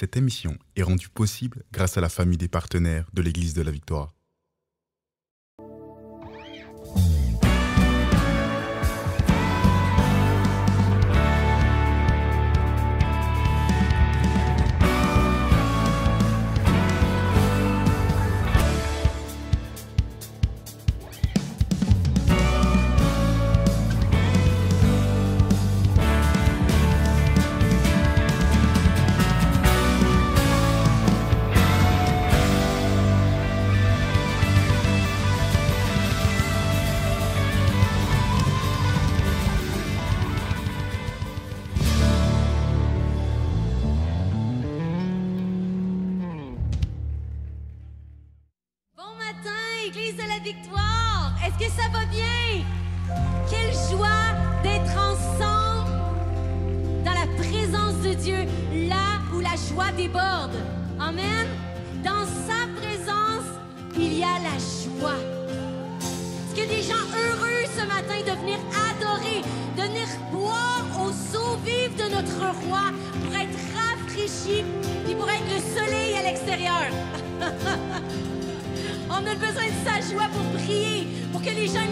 Cette émission est rendue possible grâce à la famille des partenaires de l'Église de la Victoire. Église de la Victoire, est-ce que ça va bien? Quelle joie d'être ensemble dans la présence de Dieu, là où la joie déborde. Amen. Dans sa présence, il y a la joie. Est-ce qu'il y a des gens heureux ce matin de venir adorer, de venir boire aux eaux vives de notre roi pour être rafraîchis et pour être le soleil à l'extérieur? On a besoin de sa joie pour prier, pour que les gens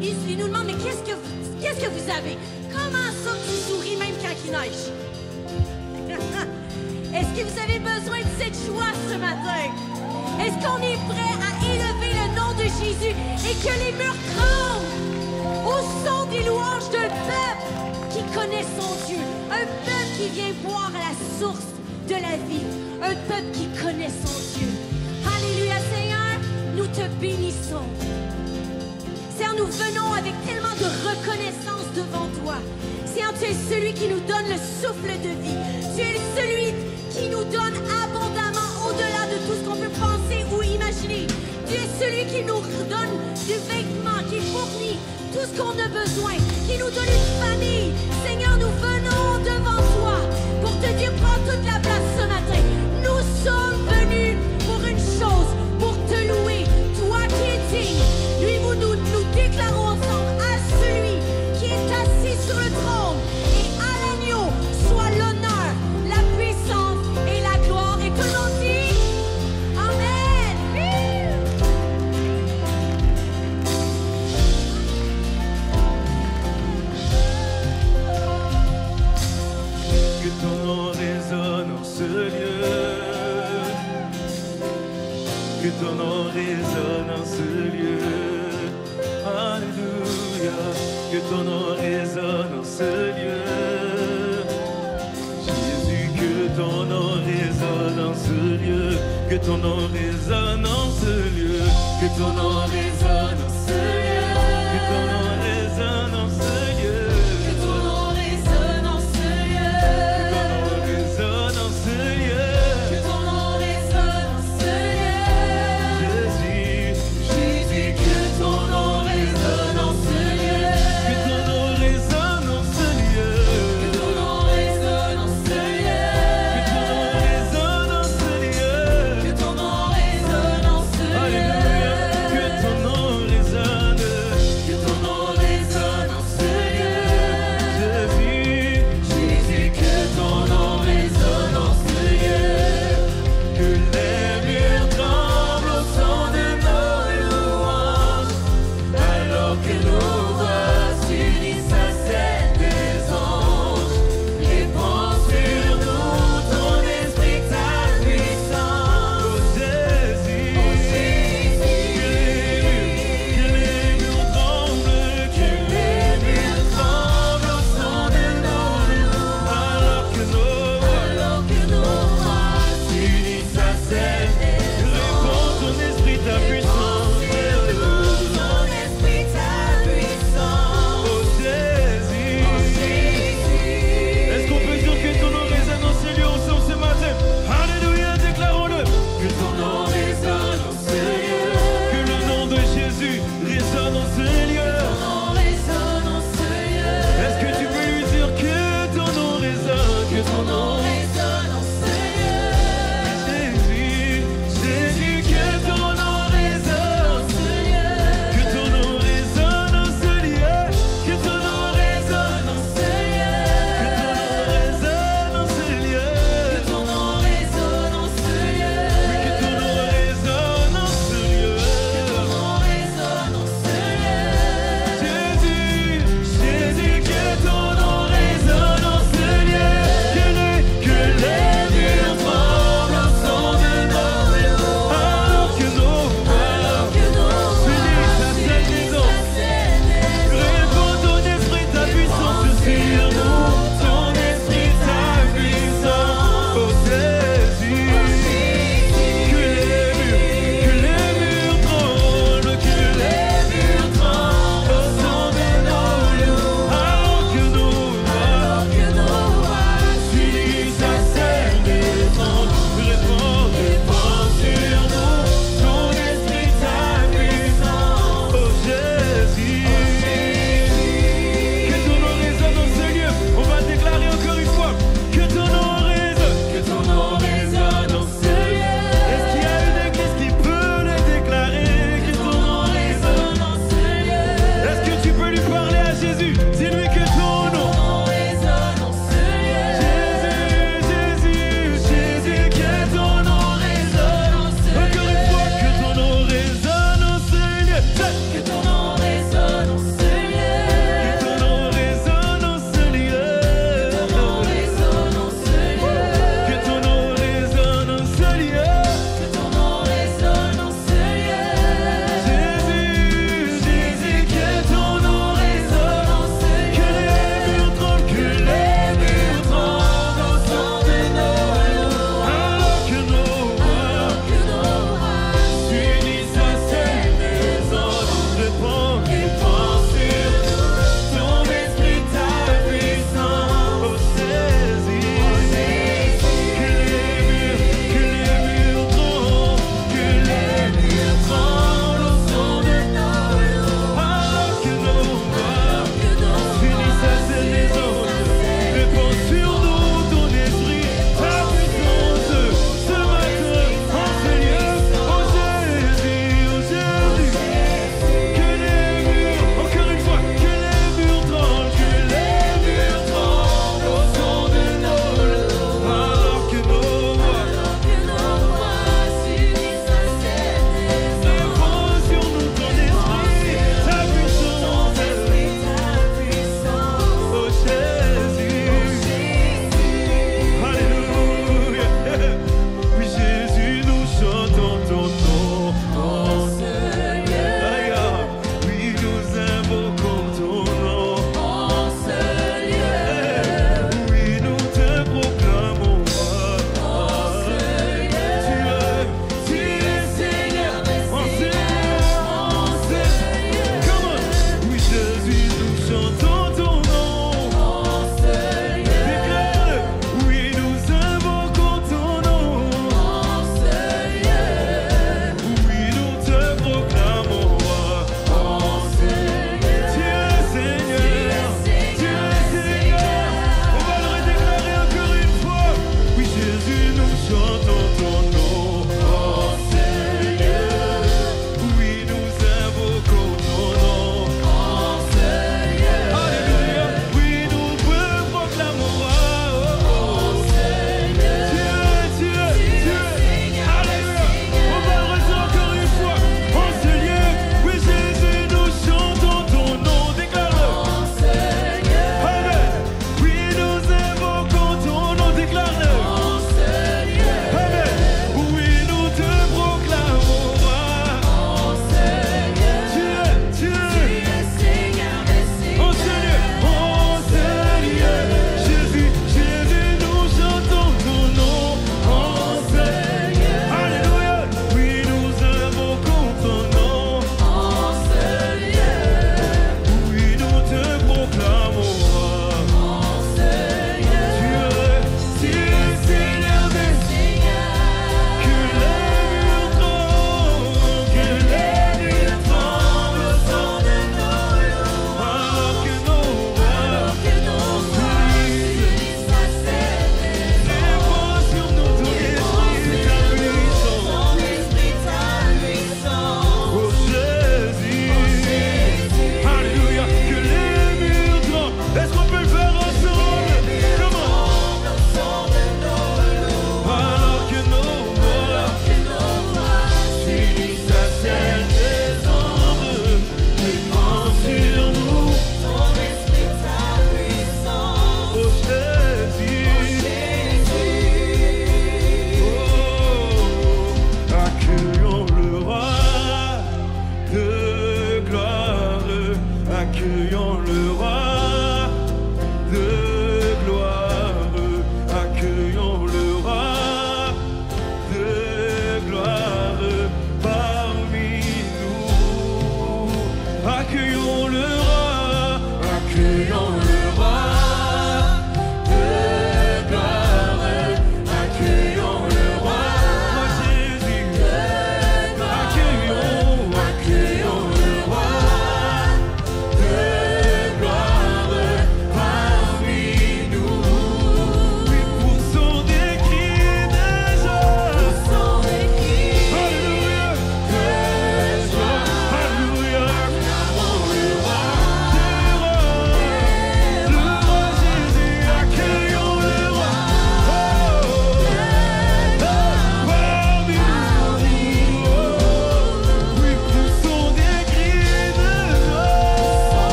ils nous demandent, mais qu'est-ce que vous avez? Comment ça que tu souris même quand il neige? Est-ce que vous avez besoin de cette joie ce matin? Est-ce qu'on est prêt à élever le nom de Jésus et que les murs tremblent au son des louanges d'un peuple qui connaît son Dieu, un peuple qui vient boire à la source de la vie, un peuple qui connaît son Dieu. Alléluia, Seigneur. Nous te bénissons. Seigneur, nous venons avec tellement de reconnaissance devant toi. Seigneur, tu es celui qui nous donne le souffle de vie. Tu es celui qui nous donne abondamment au-delà de tout ce qu'on peut penser ou imaginer. Tu es celui qui nous donne du vêtement, qui fournit tout ce qu'on a besoin, qui nous donne une famille. Seigneur, nous venons devant toi pour te dire, prends toute la place ce matin. Nous sommes venus pour une chose, pour te louer, toi qui es digne. Lui, nous déclarons ensemble à celui qui est assis sur le trône et à l'agneau soit l'honneur, la puissance et la gloire. Et tout le monde dit Amen. Que ton nom résonne en ce lieu. Que ton nom résonne en ce lieu. Alléluia. Que ton nom résonne en ce lieu. Jésus, que ton nom résonne en ce lieu. Que ton nom résonne en ce lieu. Que ton nom résonne en ce lieu. Que ton nom résonne en ce lieu. Que ton nom résonne en ce lieu. Que ton nom résonne en ce lieu. Que ton nom résonne en ce lieu. Jésus, Jésus, que ton nom résonne en ce lieu. Que ton nom résonne en ce lieu. Que ton nom résonne en ce lieu. Que ton nom résonne en ce lieu. Que ton nom résonne en ce lieu. Alléluia. Que ton nom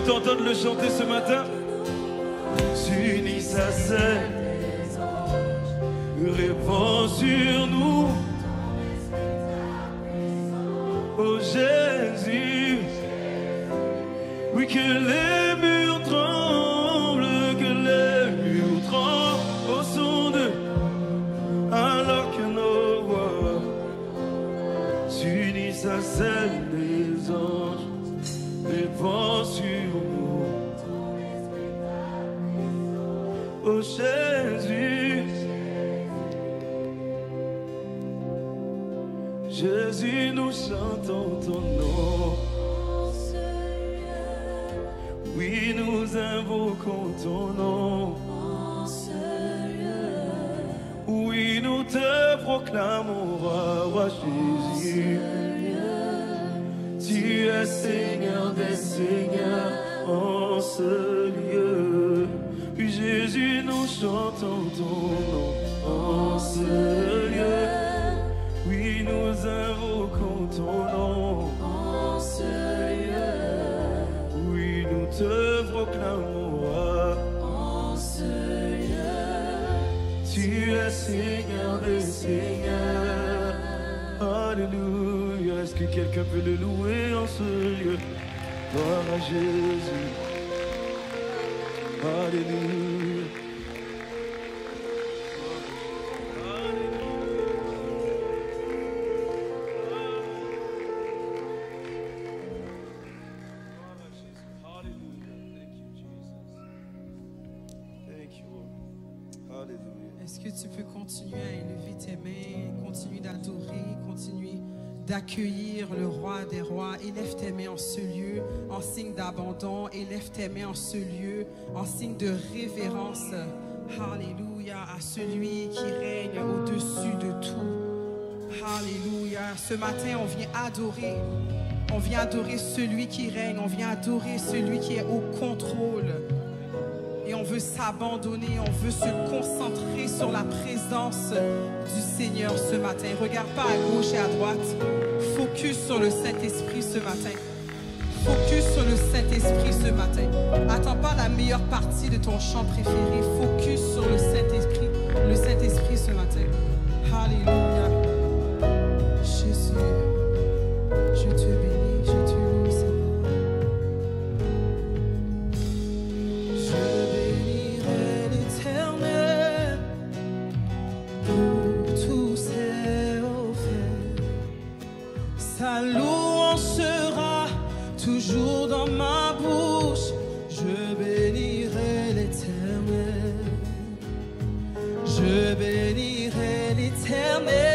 t'entendre le chanter ce matin. S'unit sa scène, répand sur nous. Oh Jésus, oui, que les murs tremblent, que les murs tremblent au son de, alors que nos voix s'unissent à celle des anges, répand sur nous. Oh Jésus, Jésus, nous chantons ton nom. Oui, nous invoquons ton nom. Oui, nous te proclamons, roi Jésus. Tu es Seigneur des Seigneurs en ce lieu. Oui, Jésus, nous chantons ton nom en ce lieu. Oui, nous invoquons ton nom en ce lieu. Oui, nous te proclamons en ce lieu. Tu es Seigneur des Seigneurs. Alléluia. Est-ce que quelqu'un peut le louer en ce lieu? Gloire à Jésus. Alléluia. Est-ce que tu peux continuer à élever tes mains, continuer d'adorer, continuer d'accueillir le roi des rois? Élève tes mains en ce lieu, en signe d'abandon. Élève tes mains en ce lieu, en signe de révérence. Alléluia à celui qui règne au-dessus de tout. Alléluia. Ce matin, on vient adorer. On vient adorer celui qui règne. On vient adorer celui qui est au contrôle. Et on veut s'abandonner, on veut se concentrer sur la présence du Seigneur ce matin. Regarde pas à gauche et à droite. Focus sur le Saint-Esprit ce matin. Focus sur le Saint-Esprit ce matin. Attends pas la meilleure partie de ton chant préféré. Focus sur le Saint-Esprit ce matin. Alléluia. Jésus, je te bénis, je te loue, Seigneur. Ta louange sera toujours dans ma bouche. Je bénirai l'Éternel. Je bénirai l'Éternel.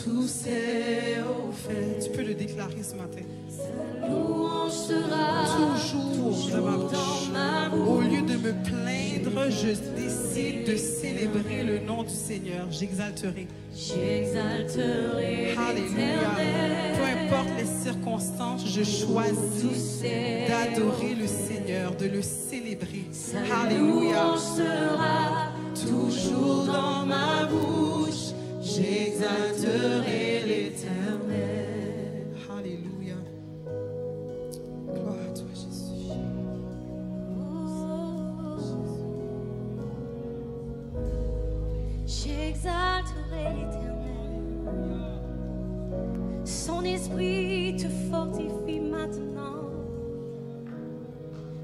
tout s'est offert. Tu peux le déclarer ce matin. Louange sera Toujours de ma dans ma bouche. bouche. Au lieu de me plaindre, je décide de célébrer le nom du Seigneur. J'exalterai. J'exalterai Alléluia. Peu l'Éternel. importe les circonstances, je choisis d'adorer le Seigneur, de le célébrer. Sa Alléluia. louange sera Toujours dans ma bouche, j'exalterai l'Éternel. Alléluia. Gloire à toi, Jésus. J'exalterai l'Éternel. Son esprit te fortifie maintenant.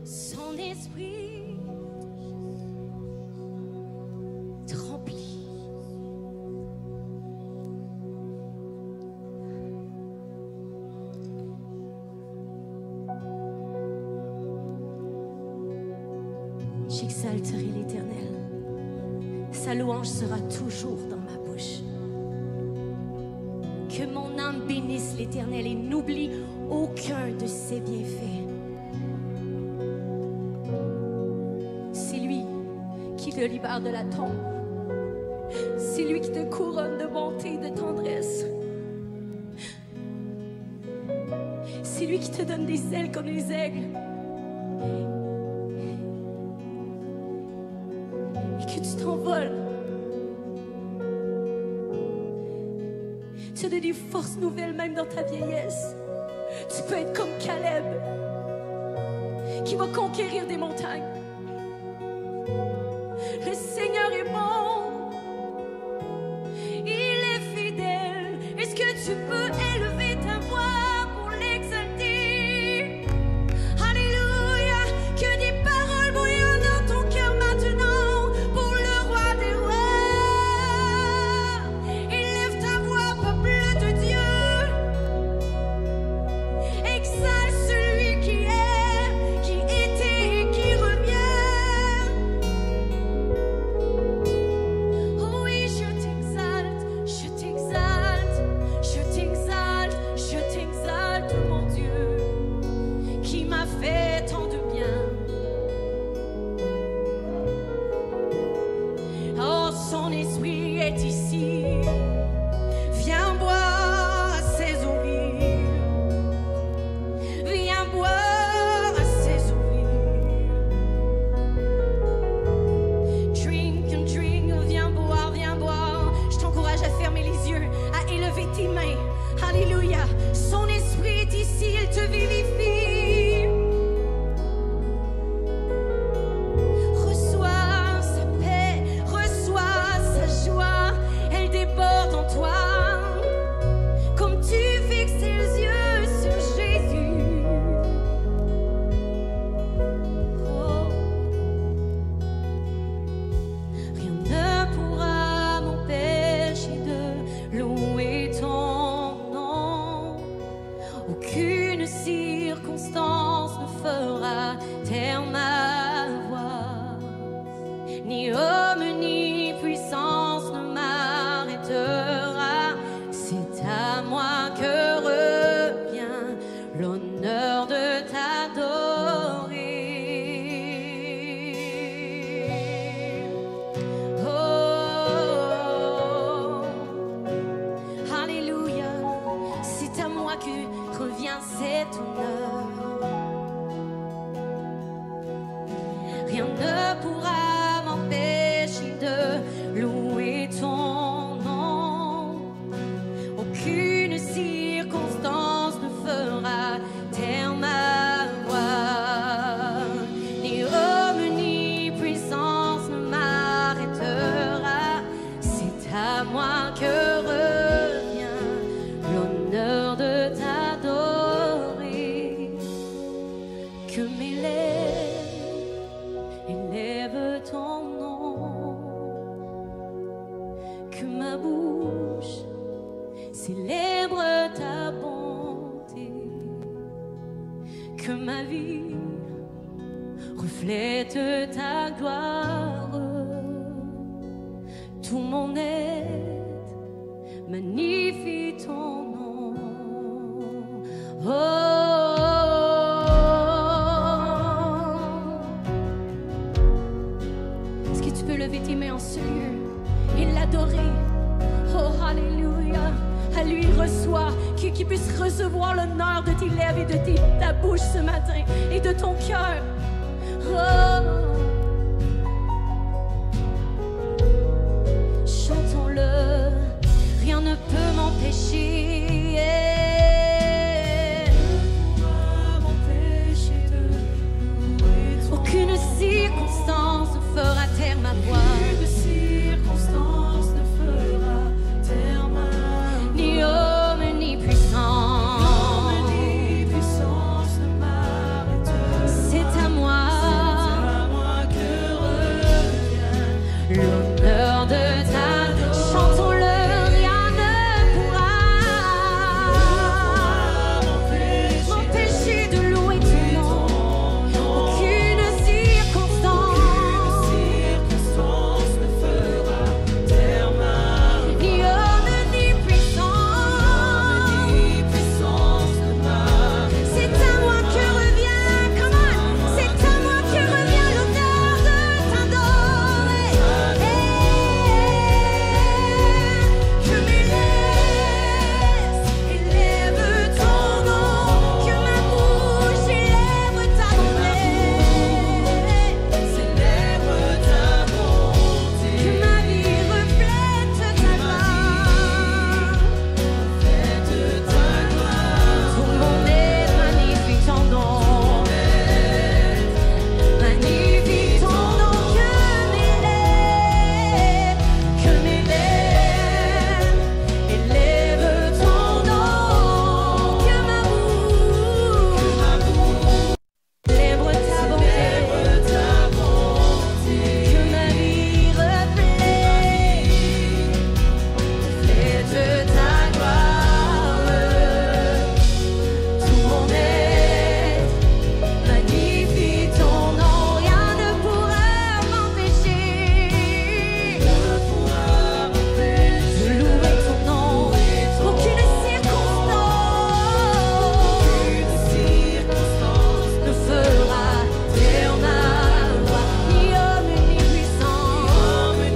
Son esprit te remplit. J'exalterai l'Éternel. Sa louange sera toujours dans ma bouche. Que mon âme bénisse l'Éternel et n'oublie aucun de ses bienfaits. C'est lui qui te libère de la tombe. C'est lui qui te couronne de bonté et de tendresse. C'est lui qui te donne des ailes comme les aigles. Et que tu t'envoles. Tu as des forces nouvelles même dans ta vieillesse. Tu peux être comme Caleb qui va conquérir des montagnes. Le Seigneur est bon. Il est fidèle. Est-ce que tu peux élever ta voix pour l'exalter? Alléluia. Que des paroles bouillonnent dans ton cœur maintenant pour le roi des rois. Élève ta voix, peuple de Dieu. Exalte celui qui est, qui était et qui revient. Oh oui, je t'exalte, je t'exalte, je t'exalte, je t'exalte, mon Dieu, qui m'a fait tant de bien. Oh, son esprit est ici. Viens boire à ses eaux vives. Viens boire à ses eaux vives. Drink and drink, viens boire, viens boire. Je t'encourage à fermer les yeux, à élever tes mains. Alléluia. Son esprit est ici, il te vivifie. Reçois sa paix, reçois sa joie, elle déborde en toi. Comme tu fixes tes yeux sur Jésus. Oh. Rien ne pourra m'empêcher de louer ton nom. Aucune circonstance ne fera taire ma voix. Ni homme ni puissance ne m'arrêtera. C'est à moi que revient l'honneur de t'adorer. Oh, alléluia. C'est à moi que revient cet honneur. Rien ne pourra m'empêcher de louer ton nom. Aucune circonstance ne fera taire ma voix. Ni homme ni puissance ne m'arrêtera. C'est à moi que revient l'honneur de t'adorer. Que mes lèvres élèvent ton nom. Que ma bouche célèbre ta bonté. Que ma vie reflète ta gloire. Tout mon être magnifie ton nom. Oh, est-ce que tu peux lever tes mains en ce lieu et l'adorer? Oh, alléluia. À lui reçoit, qu'il puisse recevoir l'honneur de tes lèvres et de ta bouche ce matin et de ton cœur. Oh. Chantons-le, rien ne peut m'empêcher. Aucune circonstance ne fera taire ma voix. Aucune circonstance ne fera taire ma voix. Ni homme ni puissance. Ni puissance ne m'arrêtera. C'est à moi que revient l'honneur de ta. Chantons-le, rien ne pourra m'empêcher de louer ton nom. Aucune circonstance ne fera taire ma voix. Ni homme ni puissance ne m'arrêtera. C'est à moi que revient, come on, c'est à moi que revient l'honneur de t'adorer. Que mes laisses élèvent ton nom, que ma bouche élève ta bonté, célèbre ta bonté, que ma vie reflète ta gloire, reflète ta gloire. Tout mon être magnifie ton nom, magnifie ton nom. Que mes lèvres élèvent ton nom, que ma bouche célèbre ta bonté, que ma vie reflète ta gloire. Tout mon être magnifie ton nom, rien ne pourra m'empêcher de louer ton nom. Aucune circonstance ne fera taire ma voix. Ni homme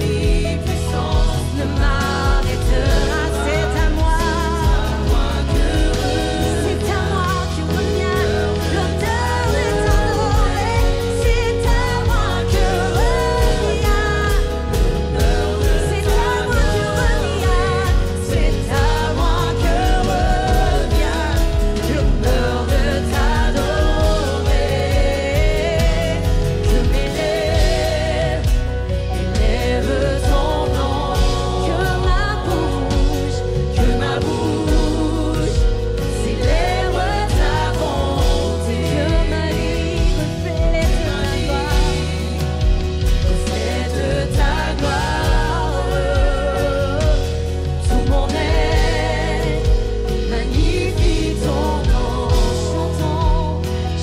ni puissance ne m'arrêtera. C'est à moi que revient l'honneur de t'adorer. C'est à moi que revient. C'est à moi que revient. C'est à moi que revient l'honneur de t'adorer. Que mes lèvres élèvent ton nom, que ma bouche célèbre ta bonté, que ma vie reflète ta gloire. Tout mon être magnifie ton nom. Chantons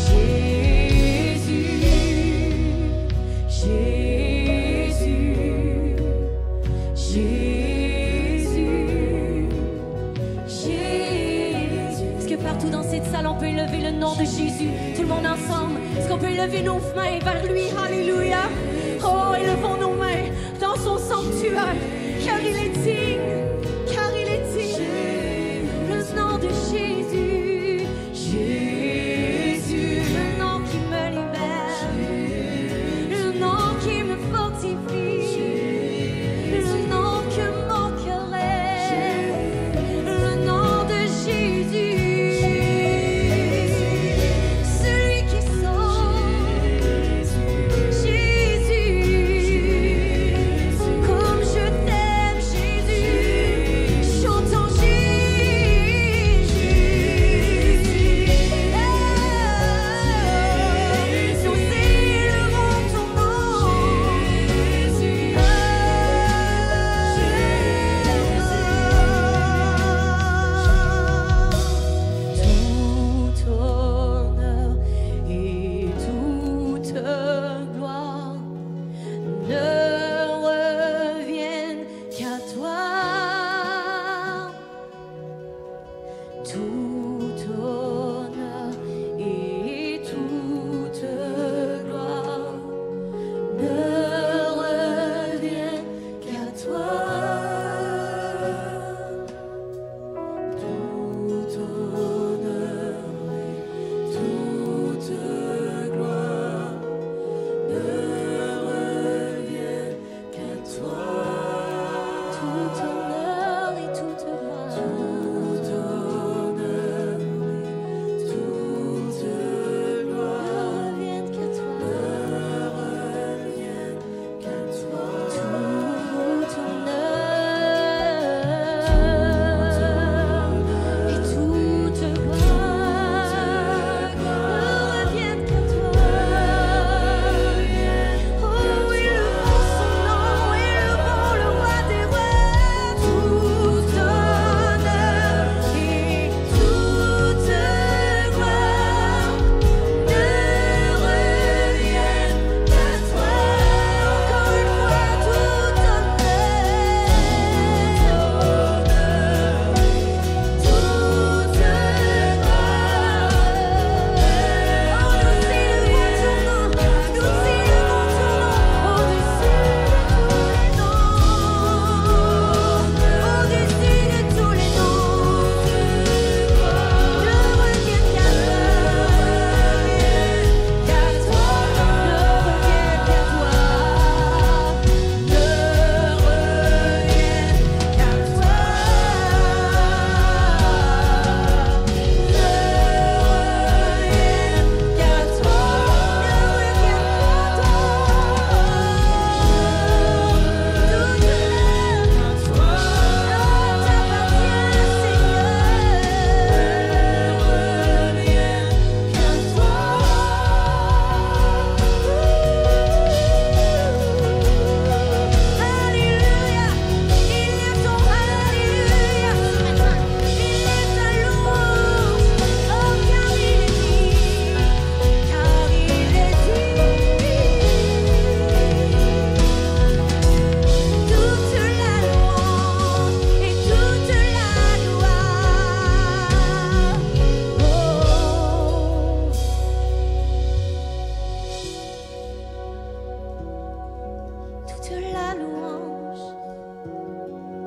Jésus, Jésus, Jésus. Est-ce que partout dans cette salle on peut élever le nom de Jésus? Tout le monde ensemble. Est-ce qu'on peut élever nos mains vers lui? Alléluia. Oh, élevons nos mains dans son sanctuaire, car il est digne, car il est digne. Le nom de Jésus, Jésus, le nom qui me libère, le nom qui me fortifie, le nom que mon cœur aime, le nom de Jésus, celui qui sauve, Jésus, comme je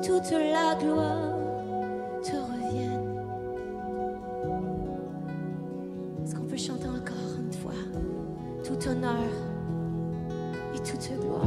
toute la gloire te revienne. Est-ce qu'on peut chanter encore une fois? Tout honneur et toute gloire.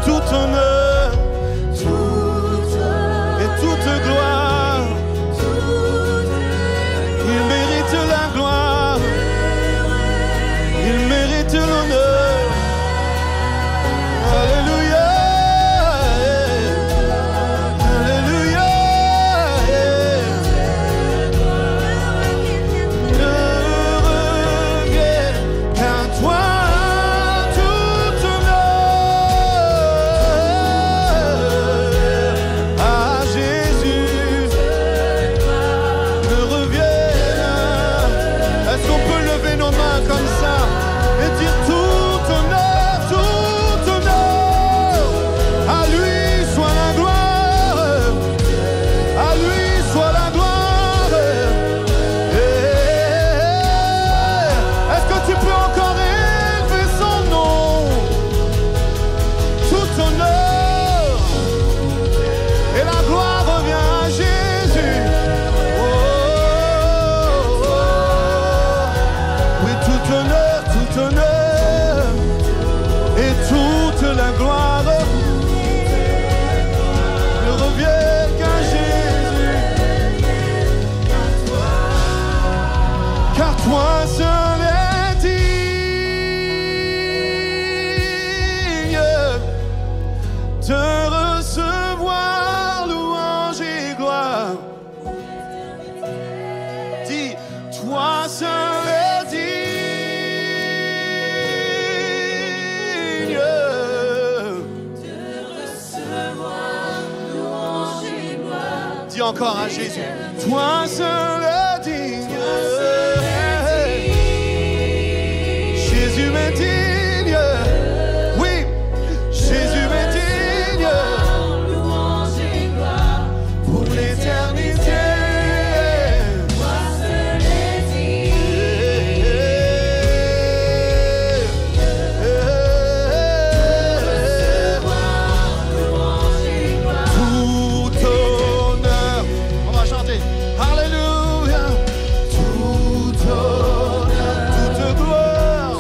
Tout honneur et toute gloire. Il mérite la gloire, il mérite l'honneur. Alléluia, alléluia. Ne revienne qu'à toi. Toi seul est digne de recevoir louange et gloire. Dis, toi seul est digne de recevoir louange et gloire. Dis encore à Jésus, toi seul est digne. Jésus m'est digne, oui, Jésus m'est digne, louange et gloire pour l'éternité. Toi seul est digne, recevoir louange et gloire. Tout honneur, on va chanter, Alléluia, tout honneur, toute gloire.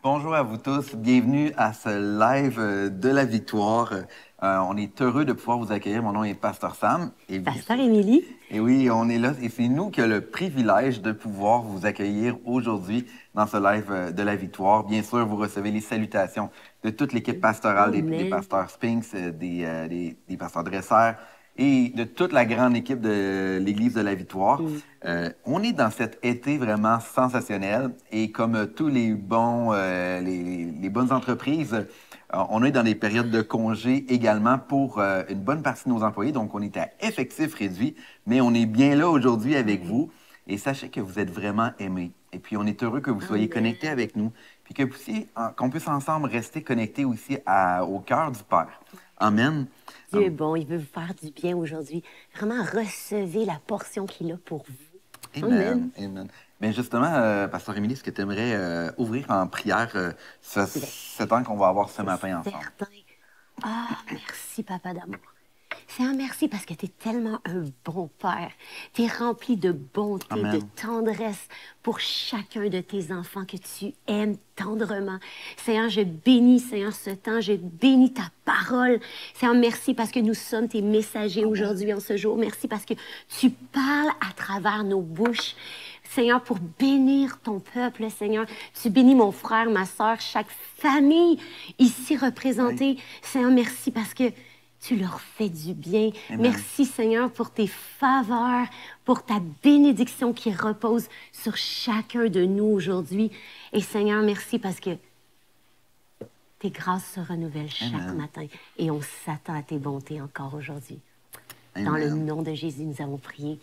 Bonjour à vous tous, bienvenue à ce live de la victoire. On est heureux de pouvoir vous accueillir. Mon nom est Pasteur Sam. Et Pasteur Émilie. Et oui, on est là et c'est nous qui avons le privilège de pouvoir vous accueillir aujourd'hui dans ce live de la victoire. Bien sûr, vous recevez les salutations de toute l'équipe pastorale, des pasteurs Spinks, des pasteurs dresseurs et de toute la grande équipe de l'Église de la Victoire. On est dans cet été vraiment sensationnel et comme tous les bons, les bonnes entreprises, on est dans des périodes de congé également pour une bonne partie de nos employés. Donc, on est à effectif réduit, mais on est bien là aujourd'hui avec vous. Et sachez que vous êtes vraiment aimés. Et puis, on est heureux que vous soyez connectés avec nous. Puis qu'on puisse ensemble rester connectés aussi au cœur du Père. Amen. Dieu est bon, il veut vous faire du bien aujourd'hui. Vraiment, recevez la portion qu'il a pour vous. Amen. Amen. Bien justement, Pasteur Émilie, est-ce que tu aimerais ouvrir en prière ce temps qu'on va avoir ce matin ensemble? Certain. Ah, merci, Papa d'amour. Seigneur, merci parce que tu es tellement un bon Père. Tu es rempli de bonté, Amen. de tendresse pour chacun de tes enfants que tu aimes tendrement. Seigneur, je bénis, Seigneur, ce temps. Je bénis ta parole. Seigneur, merci parce que nous sommes tes messagers aujourd'hui en ce jour. Merci parce que tu parles à travers nos bouches. Seigneur, pour bénir ton peuple, Seigneur. Tu bénis mon frère, ma soeur, chaque famille ici représentée. Oui. Seigneur, merci parce que tu leur fais du bien. Amen. Merci, Seigneur, pour tes faveurs, pour ta bénédiction qui repose sur chacun de nous aujourd'hui. Et Seigneur, merci parce que tes grâces se renouvellent chaque matin et on s'attend à tes bontés encore aujourd'hui. Dans le nom de Jésus, nous avons prié.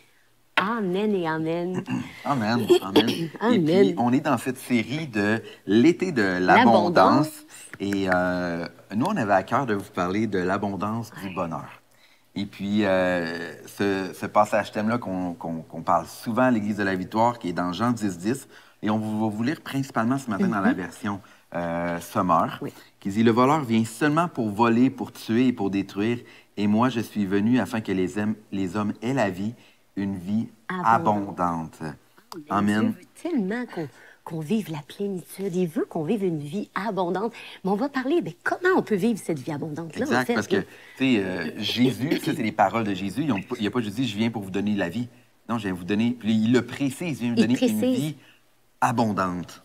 Amen et amen. Amen, amen. Et puis, on est dans cette série de l'été de l'abondance. Et nous, on avait à cœur de vous parler de l'abondance du bonheur. Et puis, ce passage thème-là qu'on parle souvent à l'Église de la Victoire, qui est dans Jean 10:10, et on va vous lire principalement ce matin dans la version Sommaire, qui dit « Le voleur vient seulement pour voler, pour tuer et pour détruire, et moi, je suis venu afin que les hommes aient la vie, une vie abondante. » Amen. Dieu veut tellement qu'on vive la plénitude. Il veut qu'on vive une vie abondante. Mais on va parler de comment on peut vivre cette vie abondante-là. Exact, en fait. Parce que, tu sais, Jésus, ça, c'est les paroles de Jésus. Il n'a pas juste dit « Je viens pour vous donner la vie ». Non, je viens vous donner... Puis il le précise, il vient vous donner une vie abondante.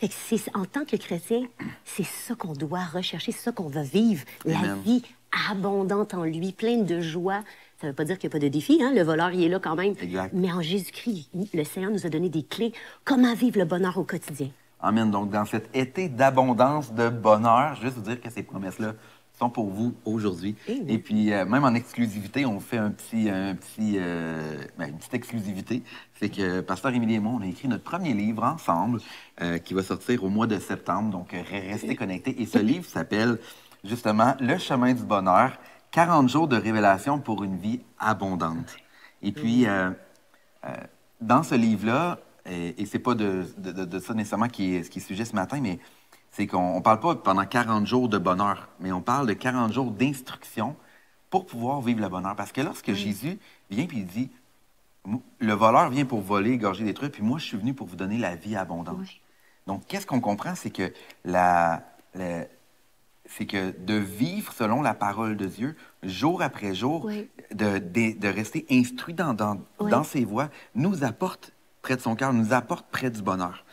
En tant que chrétien, c'est ça qu'on doit rechercher, c'est ça qu'on va vivre. La vie abondante en lui, pleine de joie. Ça ne veut pas dire qu'il n'y a pas de défi, hein? Le voleur, il est là quand même. Exact. Mais en Jésus-Christ, le Seigneur nous a donné des clés. Comment vivre le bonheur au quotidien. Amen. Donc, dans cet été d'abondance, de bonheur, juste vous dire que ces promesses-là sont pour vous aujourd'hui. Et puis, même en exclusivité, on fait une petite exclusivité. C'est que Pasteur Émilie et moi, on a écrit notre premier livre ensemble qui va sortir au mois de septembre. Donc, restez connectés. Et ce livre s'appelle justement « Le chemin du bonheur ». 40 jours de révélation pour une vie abondante. Et puis, dans ce livre-là, et c'est pas de ça nécessairement qui est sujet ce matin, mais c'est qu'on ne parle pas pendant 40 jours de bonheur, mais on parle de 40 jours d'instruction pour pouvoir vivre le bonheur. Parce que lorsque Jésus vient et il dit, le voleur vient pour voler, égorger, détruire, puis moi, je suis venu pour vous donner la vie abondante. Oui. Donc, qu'est-ce qu'on comprend? C'est que c'est que de vivre selon la parole de Dieu, jour après jour, de rester instruit dans ses voies, nous apporte près de son cœur, nous apporte près du bonheur.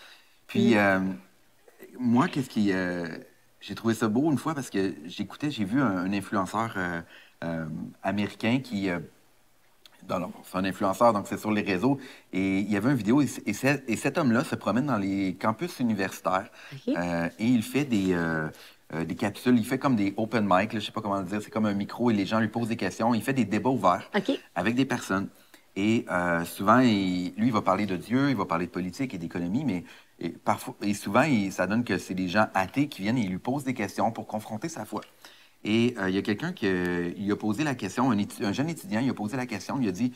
Puis, moi, j'ai trouvé ça beau une fois parce que j'ai vu un influenceur américain qui... c'est un influenceur, donc c'est sur les réseaux. Et il y avait une vidéo, et cet homme-là se promène dans les campus universitaires. Et il fait des capsules, il fait comme des open mic, je ne sais pas comment le dire, c'est comme un micro et les gens lui posent des questions. Il fait des débats ouverts avec des personnes. Et souvent, lui, il va parler de Dieu, il va parler de politique et d'économie, mais souvent, ça donne que c'est des gens athées qui viennent et ils lui posent des questions pour confronter sa foi. Et il y a quelqu'un qui a posé la question, un jeune étudiant, il a posé la question, il a dit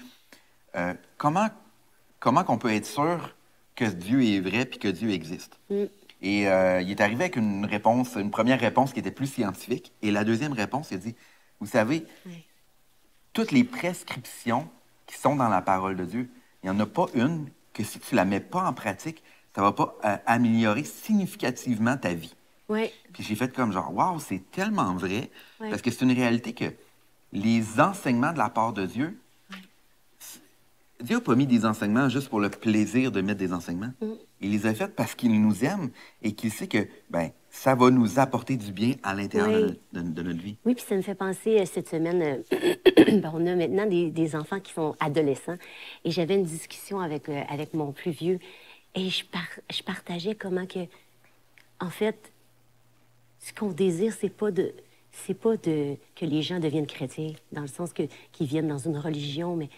comment qu'on peut être sûr que Dieu est vrai puis que Dieu existe? Et il est arrivé avec une première réponse qui était plus scientifique. Et la deuxième réponse, il a dit, vous savez, toutes les prescriptions qui sont dans la parole de Dieu, il n'y en a pas une que si tu ne la mets pas en pratique, ça ne va pas améliorer significativement ta vie. Ouais. Puis j'ai fait comme genre, waouh, c'est tellement vrai. Ouais. Parce que c'est une réalité que les enseignements de la part de Dieu, Dieu n'a pas mis des enseignements juste pour le plaisir de mettre des enseignements. Il les a faits parce qu'il nous aime et qu'il sait que ben, ça va nous apporter du bien à l'intérieur de notre vie. Oui, puis ça me fait penser, cette semaine, ben, on a maintenant des enfants qui sont adolescents. Et j'avais une discussion avec mon plus vieux. Et je partageais comment que, en fait, ce qu'on désire, c'est pas de que les gens deviennent chrétiens, dans le sens qu'ils viennent dans une religion, mais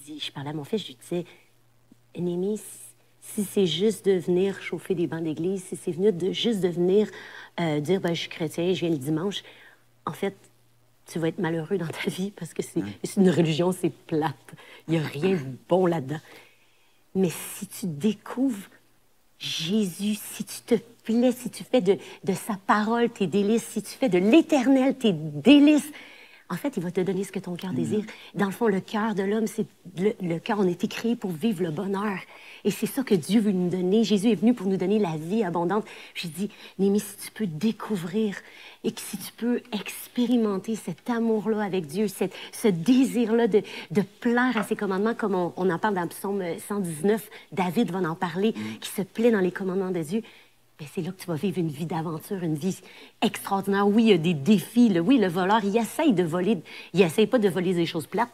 je parlais à mon fils, je lui disais, Némi, si c'est juste de venir chauffer des bancs d'église, si c'est juste de venir dire, ben, je suis chrétien, je viens le dimanche, en fait, tu vas être malheureux dans ta vie parce que c'est une religion, c'est plate. Il n'y a rien de bon là-dedans. Mais si tu découvres Jésus, si tu te plais, si tu fais de sa parole tes délices, si tu fais de l'Éternel tes délices, en fait, il va te donner ce que ton cœur désire. Dans le fond, le cœur de l'homme, c'est le cœur, on a été créé pour vivre le bonheur. Et c'est ça que Dieu veut nous donner. Jésus est venu pour nous donner la vie abondante. J'ai dit, Némi, si tu peux découvrir et que si tu peux expérimenter cet amour-là avec Dieu, ce désir-là de plaire à ses commandements, comme on en parle dans le psaume 119, David va en parler, qui se plaît dans les commandements de Dieu. Bien, c'est là que tu vas vivre une vie d'aventure, une vie extraordinaire. Oui, il y a des défis. Oui, le voleur, il essaye de voler. Il essaye pas de voler des choses plates.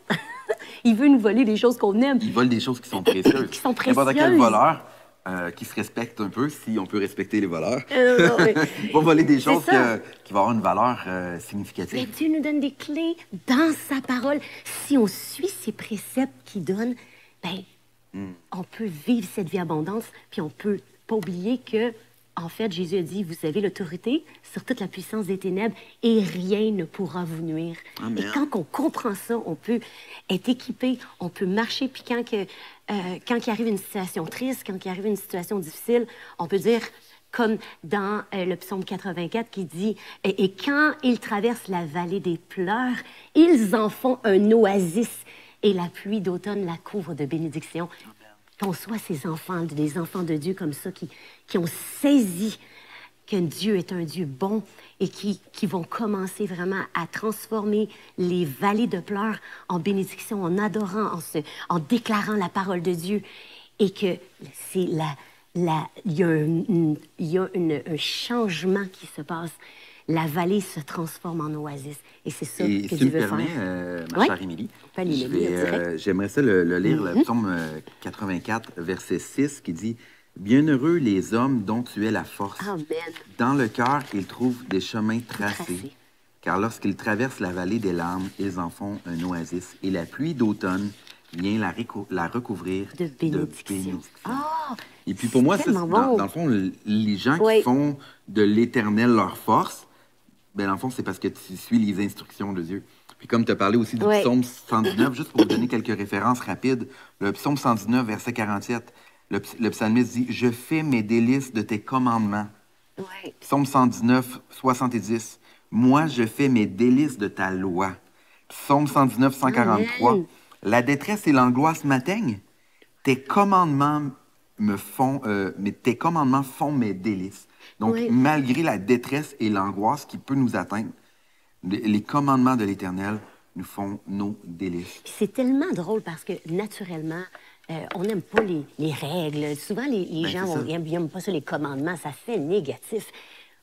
Il veut nous voler des choses qu'on aime. Il vole des choses qui sont précieuses. Qui sont précieuses. N'importe quel voleur qui se respecte un peu, si on peut respecter les voleurs, va voler des choses qui vont avoir une valeur significative. Mais Dieu nous donne des clés dans sa parole. Si on suit ses préceptes qu'il donne, ben, on peut vivre cette vie abondante, puis on peut pas oublier que en fait, Jésus a dit, vous avez l'autorité sur toute la puissance des ténèbres et rien ne pourra vous nuire. Amen. Et quand on comprend ça, on peut être équipé, on peut marcher, puis quand il arrive une situation triste, quand il arrive une situation difficile, on peut dire, comme dans le psaume 84 qui dit, et quand ils traversent la vallée des pleurs, ils en font un oasis et la pluie d'automne la couvre de bénédictions. Qu'on soit ces enfants, des enfants de Dieu comme ça, qui ont saisi que Dieu est un Dieu bon et qui vont commencer vraiment à transformer les vallées de pleurs en bénédictions, en adorant, en déclarant la parole de Dieu. Et que c'est il y a un changement qui se passe. La vallée se transforme en oasis. Et c'est ça que Dieu veut faire. Ma chère Émilie, j'aimerais ça le lire, le psaume 84, verset 6, qui dit « Bienheureux les hommes dont tu es la force. Amen. Dans le cœur, ils trouvent des chemins tracés. Car lorsqu'ils traversent la vallée des larmes, ils en font un oasis. Et la pluie d'automne vient la recouvrir de bénédictions. Oh, et puis pour moi, dans le fond, les gens qui font de l'Éternel leur force, ben, dans le fond, c'est parce que tu suis les instructions de Dieu. Puis comme tu as parlé aussi du psaume 119, juste pour vous donner quelques références rapides, le psaume 119, verset 47, le psalmiste dit « Je fais mes délices de tes commandements. » Psaume 119, 70, « Moi, je fais mes délices de ta loi. » Psaume 119, 143, « La détresse et l'angoisse m'atteignent. Tes commandements font mes délices. » Donc, malgré la détresse et l'angoisse qui peut nous atteindre, les commandements de l'Éternel nous font nos délices. C'est tellement drôle parce que, naturellement, on n'aime pas les règles. Souvent, les gens n'aiment pas ça, les commandements. Ça fait négatif.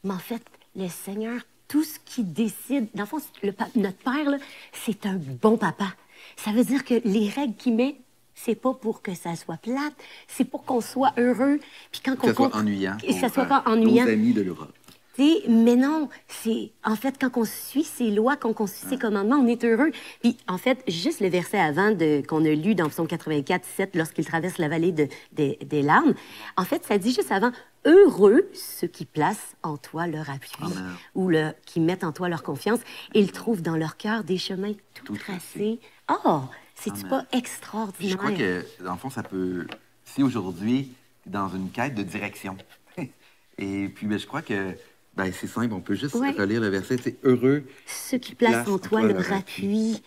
Mais en fait, le Seigneur, tout ce qu'il décide... Dans le fond, notre Père, c'est un bon papa. Ça veut dire que les règles qu'il met, c'est pas pour que ça soit plate, c'est pour qu'on soit heureux. Puis quand que ça soit ennuyant pour ça soit pas ennuyant. Nos amis de l'Europe. Mais non, c'est en fait quand on suit ses lois, quand on suit ses commandements, on est heureux. Puis en fait, juste le verset avant qu'on a lu dans Psaume 84, 7, lorsqu'il traverse la vallée des larmes, en fait, ça dit juste avant, heureux ceux qui placent en toi leur appui ou qui mettent en toi leur confiance. Ils trouvent dans leur cœur des chemins tout tracés. Oh! C'est-tu pas extraordinaire? Je crois que, dans le fond, ça peut... Si aujourd'hui, tu es dans une quête de direction, et puis je crois que c'est simple, on peut juste relire le verset, c'est « Heureux ceux qui placent en toi leur appui.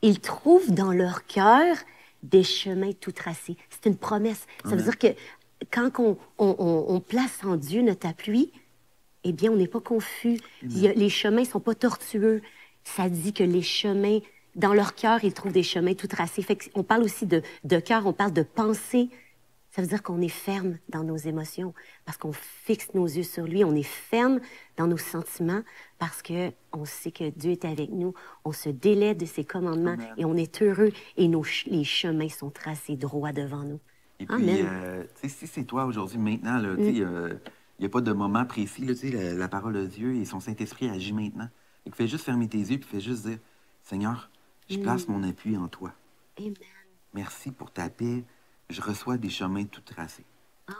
Ils trouvent dans leur cœur des chemins tout tracés. » C'est une promesse. Ça veut dire que quand on place en Dieu notre appui, eh bien, on n'est pas confus. Les chemins ne sont pas tortueux. Ça dit que les chemins, dans leur cœur, ils trouvent des chemins tout tracés. On parle aussi de cœur, on parle de pensée. Ça veut dire qu'on est ferme dans nos émotions parce qu'on fixe nos yeux sur lui. On est ferme dans nos sentiments parce qu'on sait que Dieu est avec nous. On se délaie de ses commandements et on est heureux et les chemins sont tracés droit devant nous. Et puis, si c'est toi aujourd'hui, maintenant, il n'y a pas de moment précis, là, la parole de Dieu et son Saint-Esprit agit maintenant. Et fais juste fermer tes yeux et fais juste dire, Seigneur, je place mon appui en toi. Amen. Merci pour ta paix. Je reçois des chemins tout tracés.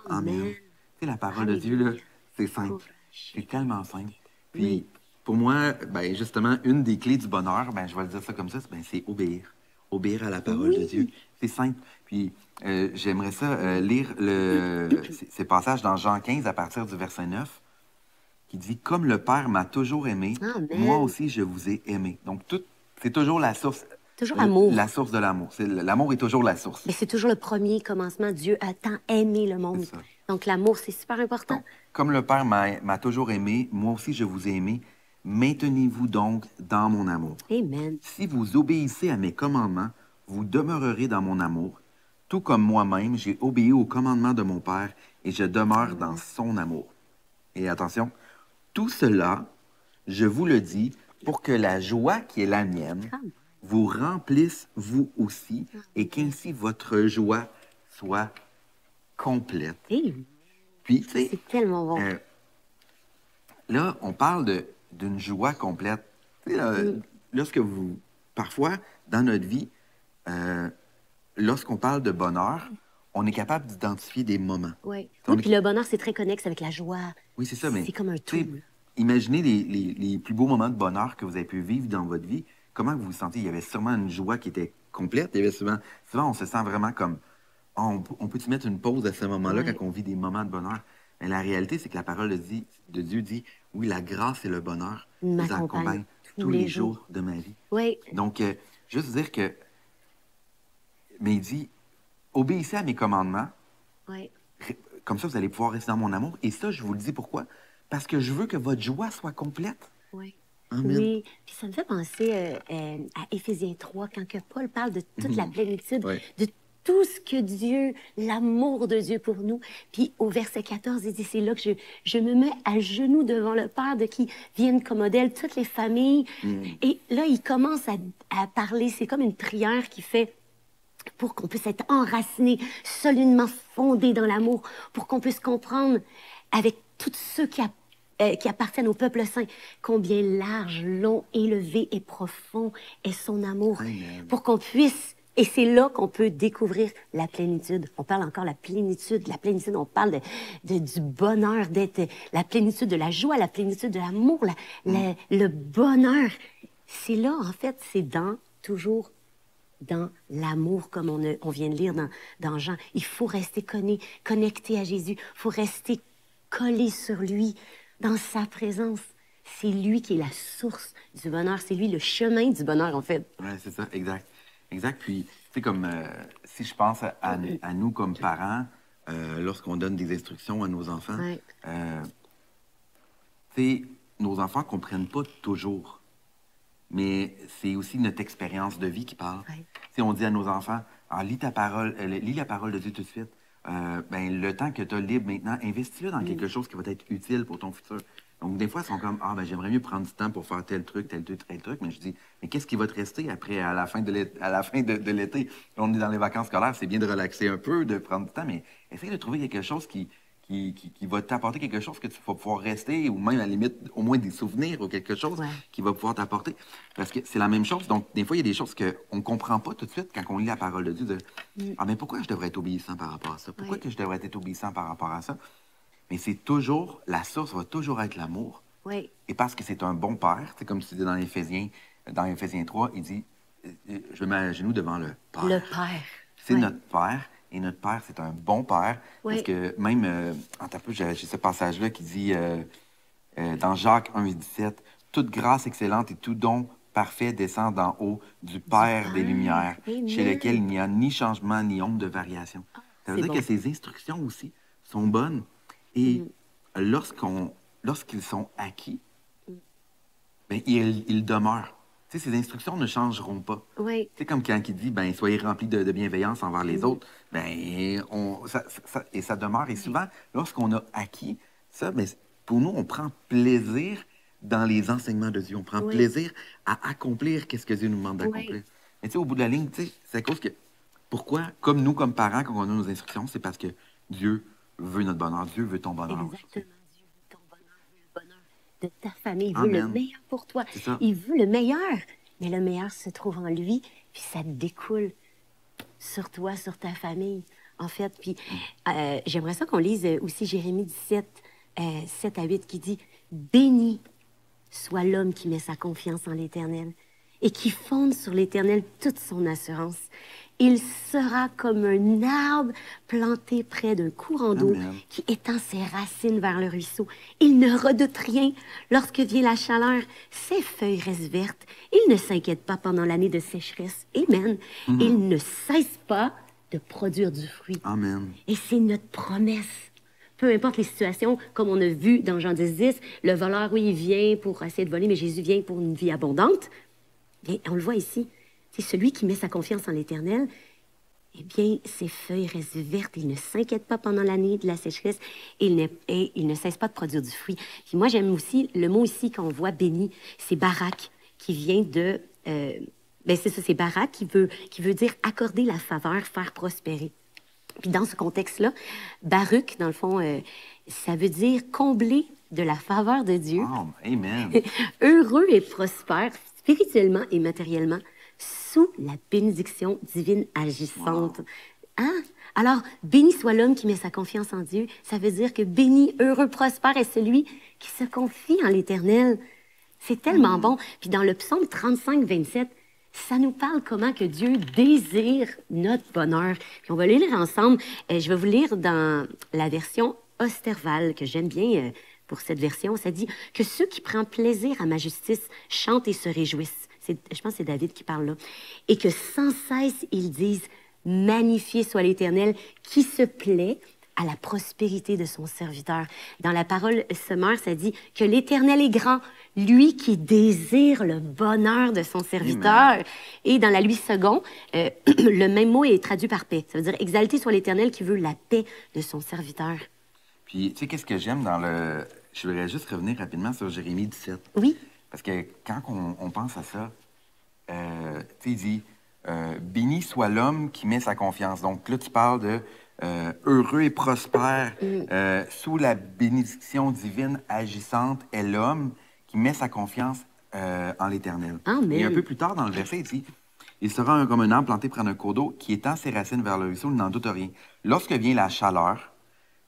Amen. Tu sais, la parole de Dieu, là, c'est simple. C'est tellement simple. Puis, pour moi, ben, justement, une des clés du bonheur, ben, je vais le dire ça comme ça, ben, c'est obéir. Obéir à la parole de Dieu. C'est simple. Puis, j'aimerais ça lire ces passages dans Jean 15 à partir du verset 9 qui dit « Comme le Père m'a toujours aimé, moi aussi je vous ai aimé. » Donc, c'est toujours la source. Toujours l'amour. La source de l'amour. L'amour est toujours la source. Mais c'est toujours le premier commencement. Dieu a tant aimé le monde. Donc, l'amour, c'est super important. Donc, comme le Père m'a toujours aimé, moi aussi je vous ai aimé. Maintenez-vous donc dans mon amour. Amen. Si vous obéissez à mes commandements, vous demeurerez dans mon amour, tout comme moi-même, j'ai obéi aux commandements de mon Père et je demeure dans son amour. Et attention, tout cela, je vous le dis, pour que la joie qui est la mienne vous remplisse vous aussi et qu'ainsi votre joie soit complète. Puis, tu sais, c'est tellement bon. Là, on parle d'une joie complète. Tu sais, lorsque parfois, dans notre vie, lorsqu'on parle de bonheur, on est capable d'identifier des moments. Oui, puis le bonheur, c'est très connexe avec la joie. Oui, c'est ça, mais c'est comme un tout. Imaginez les plus beaux moments de bonheur que vous avez pu vivre dans votre vie. Comment vous vous sentez? Il y avait sûrement une joie qui était complète. Il y avait souvent on se sent vraiment comme... on peut-tu mettre une pause à ce moment-là quand on vit des moments de bonheur? Mais la réalité, c'est que la parole de Dieu dit, oui, la grâce et le bonheur nous accompagnent tous les jours de ma vie. Oui. Donc, juste dire que... Mais il dit, obéissez à mes commandements. Oui. Comme ça, vous allez pouvoir rester dans mon amour. Et ça, je vous le dis pourquoi? Parce que je veux que votre joie soit complète. Oui. Amen. Oui, puis ça me fait penser à Éphésiens 3, quand que Paul parle de toute la plénitude, de tout ce que Dieu, l'amour de Dieu pour nous. Puis au verset 14, il dit, c'est là que je me mets à genoux devant le Père de qui viennent comme modèle toutes les familles. Et là, il commence à parler, c'est comme une prière qu'il fait pour qu'on puisse être enraciné, solidement fondé dans l'amour, pour qu'on puisse comprendre avec tous ceux qui appartiennent au peuple saint, combien large, long, élevé et profond est son amour. Amen. Pour qu'on puisse, et c'est là qu'on peut découvrir la plénitude. On parle encore la plénitude, on parle du bonheur, d'être la plénitude de la joie, la plénitude de l'amour, le bonheur. C'est là, en fait, c'est toujours dans l'amour, comme on vient de lire dans Jean. Il faut rester connecté à Jésus, il faut rester collé sur lui, dans sa présence. C'est lui qui est la source du bonheur. C'est lui le chemin du bonheur, en fait. Oui, c'est ça, exact. Exact. Puis, tu sais, comme si je pense à nous comme parents, lorsqu'on donne des instructions à nos enfants, tu sais, nos enfants ne comprennent pas toujours. Mais c'est aussi notre expérience de vie qui parle. Tu sais, on dit à nos enfants, lis la parole de Dieu tout de suite. Ben, le temps que tu as libre maintenant, investis-le dans quelque chose qui va être utile pour ton futur. Donc, des fois, ils sont comme, j'aimerais mieux prendre du temps pour faire tel truc. Mais je dis, mais qu'est-ce qui va te rester après, à la fin de l'été? On est dans les vacances scolaires, c'est bien de relaxer un peu, de prendre du temps, mais essaye de trouver quelque chose qui va t'apporter quelque chose que tu vas pouvoir rester, ou même à la limite, au moins des souvenirs ou quelque chose qui va pouvoir t'apporter. Parce que c'est la même chose. Donc, des fois, il y a des choses qu'on ne comprend pas tout de suite quand on lit la parole de Dieu. Mais pourquoi je devrais être obéissant par rapport à ça? Pourquoi que je devrais être obéissant par rapport à ça? Mais c'est toujours, la source va toujours être l'amour. Oui. Et parce que c'est un bon père, c'est comme tu dis dans Éphésiens 3, il dit, je mets à genoux devant le Père. Le Père. C'est notre Père. Et notre Père, c'est un bon Père. Parce que même, j'ai ce passage-là qui dit, dans Jacques 1,17, « Toute grâce excellente et tout don parfait descend d'en haut du Père des Lumières, chez lequel il n'y a ni changement ni ombre de variation. » Ça veut dire que ces instructions aussi sont bonnes. Et lorsqu'on lorsqu'ils sont acquis, ben, ils demeurent. Tu sais, ces instructions ne changeront pas. Oui. C'est comme quand il dit, ben, soyez remplis de bienveillance envers les autres, ben, ça demeure. Et souvent, lorsqu'on a acquis ça, ben, pour nous, on prend plaisir dans les enseignements de Dieu. On prend plaisir à accomplir ce que Dieu nous demande d'accomplir. Mais tu sais, au bout de la ligne, tu sais, c'est à cause que... Pourquoi, comme nous, comme parents, quand on a nos instructions, c'est parce que Dieu veut notre bonheur. Dieu veut ton bonheur. Exactement. Dieu veut ton bonheur, veut le bonheur de ta famille. Il veut le meilleur pour toi. Ça. Il veut le meilleur. Mais le meilleur se trouve en lui, puis ça découle sur toi, sur ta famille, en fait. Puis j'aimerais ça qu'on lise aussi Jérémie 17, 7 à 8, qui dit « Béni soit l'homme qui met sa confiance en l'Éternel et qui fonde sur l'Éternel toute son assurance. Il sera comme un arbre planté près d'un courant d'eau qui étend ses racines vers le ruisseau. Il ne redoute rien lorsque vient la chaleur. Ses feuilles restent vertes. Il ne s'inquiète pas pendant l'année de sécheresse. Amen. Il ne cesse pas de produire du fruit. Amen. Et c'est notre promesse. Peu importe les situations, comme on a vu dans Jean 10, le voleur, oui, il vient pour essayer de voler, mais Jésus vient pour une vie abondante. Bien, on le voit ici. C'est celui qui met sa confiance en l'Éternel. Eh bien, ses feuilles restent vertes. Il ne s'inquiète pas pendant l'année de la sécheresse et il ne cesse pas de produire du fruit. Puis moi, j'aime aussi le mot ici qu'on voit béni, c'est barak, qui vient de... ben c'est ça, c'est barak qui veut dire accorder la faveur, faire prospérer. Puis dans ce contexte-là, Baruch, dans le fond, ça veut dire combler de la faveur de Dieu. Oh, amen. Heureux et prospère, spirituellement et matériellement, sous la bénédiction divine agissante. Wow. Hein? Alors, béni soit l'homme qui met sa confiance en Dieu. Ça veut dire que béni, heureux, prospère est celui qui se confie en l'Éternel. C'est tellement bon. Puis dans le psaume 35, 27, ça nous parle comment que Dieu désire notre bonheur. Puis on va le lire ensemble. Je vais vous lire dans la version Osterval, que j'aime bien pour cette version. Ça dit que ceux qui prennent plaisir à ma justice chantent et se réjouissent. Je pense que c'est David qui parle là. Et que sans cesse, ils disent « Magnifié soit l'Éternel qui se plaît à la prospérité de son serviteur. » Dans la parole Semeur, ça dit que l'Éternel est grand, lui qui désire le bonheur de son serviteur. Amen. Et dans la Louis II, le même mot est traduit par paix. Ça veut dire « Exalté soit l'Éternel qui veut la paix de son serviteur. » Puis, tu sais, qu'est-ce que j'aime dans le... Je voudrais juste revenir rapidement sur Jérémie 17. Oui. Parce que quand on pense à ça, tu sais, il dit béni soit l'homme qui met sa confiance. Donc là, tu parles de heureux et prospère sous la bénédiction divine agissante est l'homme qui met sa confiance en l'Éternel. Amen. Et un peu plus tard dans le verset, il dit il sera comme un arbre planté près d'un cours d'eau qui étend ses racines vers le ruisseau, il n'en doute rien. Lorsque vient la chaleur,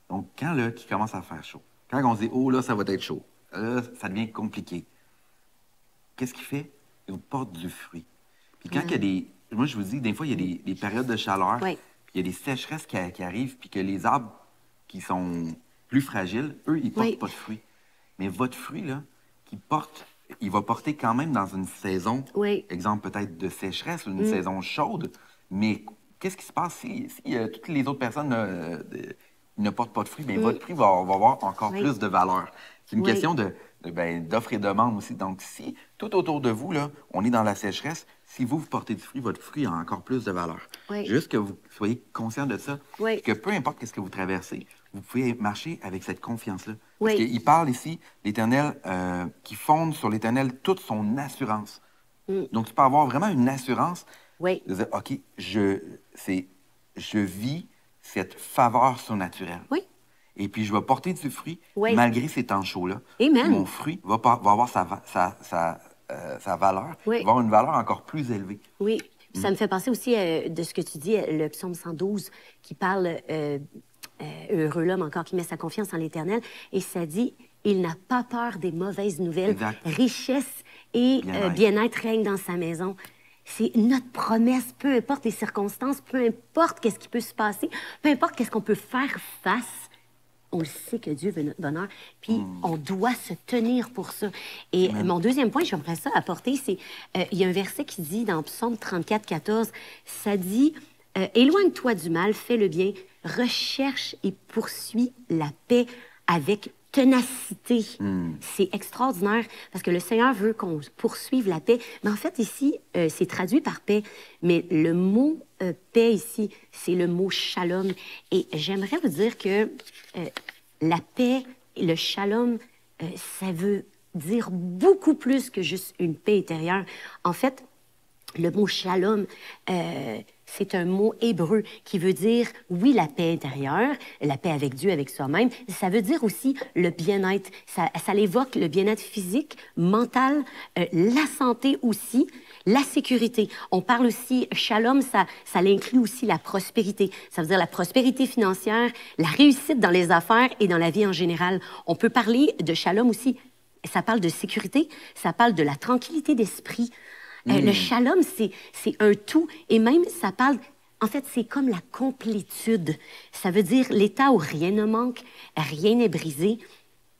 donc quand là, qui commence à faire chaud, quand on dit oh là, ça va être chaud, là, ça devient compliqué. Qu'est-ce qu'il fait? Il porte du fruit. Puis quand il y a des... Moi, je vous dis, des fois, il y a des périodes de chaleur, puis il y a des sécheresses qui arrivent, puis que les arbres qui sont plus fragiles, eux, ils portent pas de fruits. Mais votre fruit, là, il va porter quand même dans une saison, exemple peut-être de sécheresse, ou une saison chaude, mais qu'est-ce qui se passe si toutes les autres personnes ne portent pas de fruits? Bien, votre fruit va avoir encore plus de valeur. C'est une question d'offre et demande aussi. Donc, si tout autour de vous, là, on est dans la sécheresse, si vous portez du fruit, votre fruit a encore plus de valeur. Juste que vous soyez conscient de ça. Que peu importe ce que vous traversez, vous pouvez marcher avec cette confiance-là. Parce qu'il parle ici, l'Éternel, qui fonde sur l'Éternel toute son assurance. Donc, tu peux avoir vraiment une assurance de dire, OK, je vis cette faveur surnaturelle. Et puis, je vais porter du fruit malgré ces temps chauds-là. Mon fruit va avoir sa valeur, va avoir une valeur encore plus élevée. Oui. Ça me fait penser aussi de ce que tu dis, le psaume 112, qui parle heureux l'homme encore qui met sa confiance en l'Éternel. Et ça dit, il n'a pas peur des mauvaises nouvelles. Exact. Richesse et bien-être règnent dans sa maison. C'est notre promesse, peu importe les circonstances, peu importe qu'est-ce qui peut se passer, peu importe qu'est-ce qu'on peut faire face. On le sait que Dieu veut notre bonheur, puis on doit se tenir pour ça. Et mon deuxième point, j'aimerais ça apporter, c'est, il y a un verset qui dit dans Psaume 34, 14, ça dit, éloigne-toi du mal, fais le bien, recherche et poursuis la paix avec ténacité. C'est extraordinaire parce que le Seigneur veut qu'on poursuive la paix. Mais en fait, ici, c'est traduit par paix. Mais le mot paix ici, c'est le mot shalom. Et j'aimerais vous dire que la paix et le shalom, ça veut dire beaucoup plus que juste une paix intérieure. En fait, le mot shalom, c'est un mot hébreu qui veut dire, oui, la paix intérieure, la paix avec Dieu, avec soi-même. Ça veut dire aussi le bien-être. Ça l'évoque le bien-être physique, mental, la santé aussi, la sécurité. On parle aussi, shalom, ça inclut aussi la prospérité. Ça veut dire la prospérité financière, la réussite dans les affaires et dans la vie en général. On peut parler de shalom aussi. Ça parle de sécurité, ça parle de la tranquillité d'esprit. Le shalom, c'est un tout. Et même, ça parle... En fait, c'est comme la complétude. Ça veut dire l'état où rien ne manque, rien n'est brisé.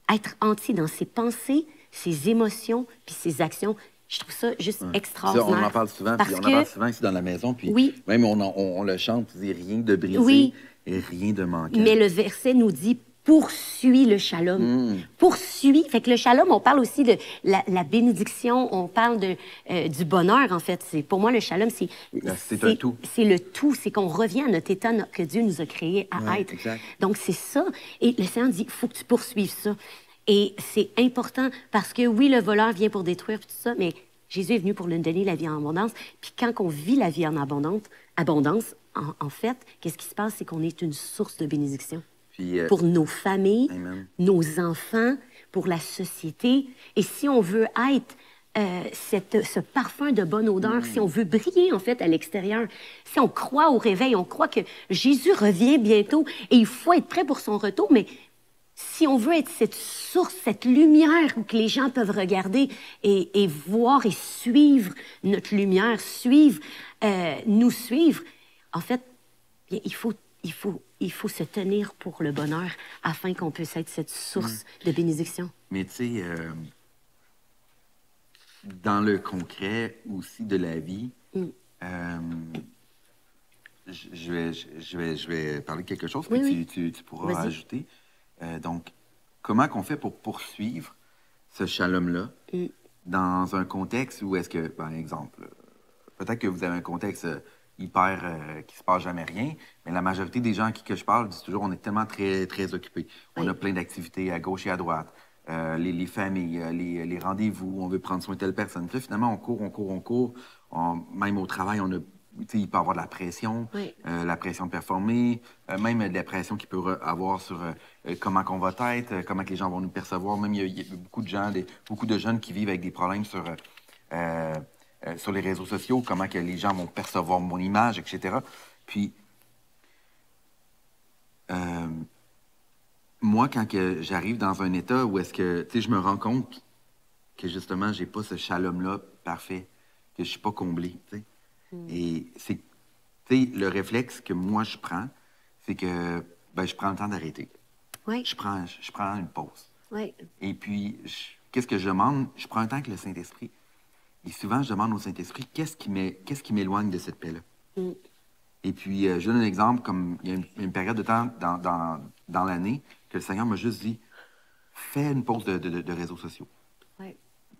Être entier dans ses pensées, ses émotions, puis ses actions. Je trouve ça juste extraordinaire. Ça, on en parle souvent, puis on en parle souvent ici dans la maison. Puis même on le chante, on dit rien de brisé et rien de manquant. Mais le verset nous dit... poursuit le shalom. Poursuit. Fait que le shalom, on parle aussi de la bénédiction, on parle du bonheur, en fait. Pour moi, le shalom, c'est un tout. C'est le tout. C'est qu'on revient à notre état que Dieu nous a créé à être. Exact. Donc, c'est ça. Et le Seigneur dit, il faut que tu poursuives ça. Et c'est important parce que, oui, le voleur vient pour détruire tout ça, mais Jésus est venu pour nous donner la vie en abondance. Puis quand on vit la vie en abondance, en fait, qu'est-ce qui se passe? C'est qu'on est une source de bénédiction. Puis, pour nos familles, nos enfants, pour la société. Et si on veut être ce parfum de bonne odeur, si on veut briller, en fait, à l'extérieur, si on croit au réveil, on croit que Jésus revient bientôt et il faut être prêt pour son retour, mais si on veut être cette source, cette lumière où que les gens peuvent regarder et voir et suivre notre lumière, nous suivre, en fait, il faut se tenir pour le bonheur afin qu'on puisse être cette source de bénédiction. Mais tu sais, dans le concret aussi de la vie, je vais parler de quelque chose que tu pourras ajouter. Donc, comment qu'on fait pour poursuivre ce shalom-là dans un contexte où est-ce que, par exemple, peut-être que vous avez un contexte qui se passe jamais rien, mais la majorité des gens à qui que je parle disent toujours on est tellement très, très occupés. On a plein d'activités à gauche et à droite, les familles, les rendez-vous, on veut prendre soin de telle personne. Puis là, finalement, on court. Même au travail, il peut y avoir de la pression, la pression de performer, même de la pression qu'il peut avoir sur comment qu'on va être, comment que les gens vont nous percevoir. Même il y a beaucoup de gens, beaucoup de jeunes qui vivent avec des problèmes sur les réseaux sociaux, comment que les gens vont percevoir mon image, etc. Puis, moi, quand j'arrive dans un état où est-ce que, je me rends compte que, justement, j'ai pas ce shalom-là parfait, que je suis pas comblé, Et c'est, le réflexe que moi, je prends, c'est que, je prends le temps d'arrêter. Je prends une pause. Et puis, qu'est-ce que je demande? Je prends un temps avec le Saint-Esprit. Et souvent, je demande au Saint-Esprit, qu'est-ce qui m'éloigne de cette paix-là? Et puis, je donne un exemple, comme il y a une période de temps dans l'année que le Seigneur m'a juste dit, fais une pause de réseaux sociaux.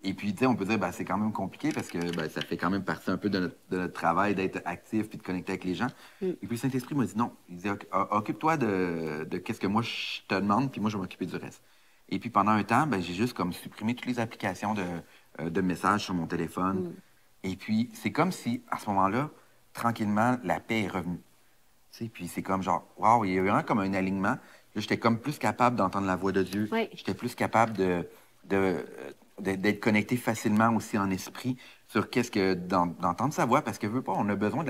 Et puis, on peut dire, c'est quand même compliqué parce que ça fait quand même partie un peu de notre travail d'être actif puis de connecter avec les gens. Et puis, le Saint-Esprit m'a dit non. Il dit, occupe-toi de qu'est-ce que moi je te demande, puis moi, je vais m'occuper du reste. Et puis, pendant un temps, j'ai juste comme supprimé toutes les applications de messages sur mon téléphone. Et puis, c'est comme si, à ce moment-là, tranquillement, la paix est revenue. Puis c'est comme genre, waouh, il y a vraiment comme un alignement. Là, j'étais comme plus capable d'entendre la voix de Dieu. J'étais plus capable d'être connecté facilement aussi en esprit sur d'entendre sa voix, parce que veut pas, on a besoin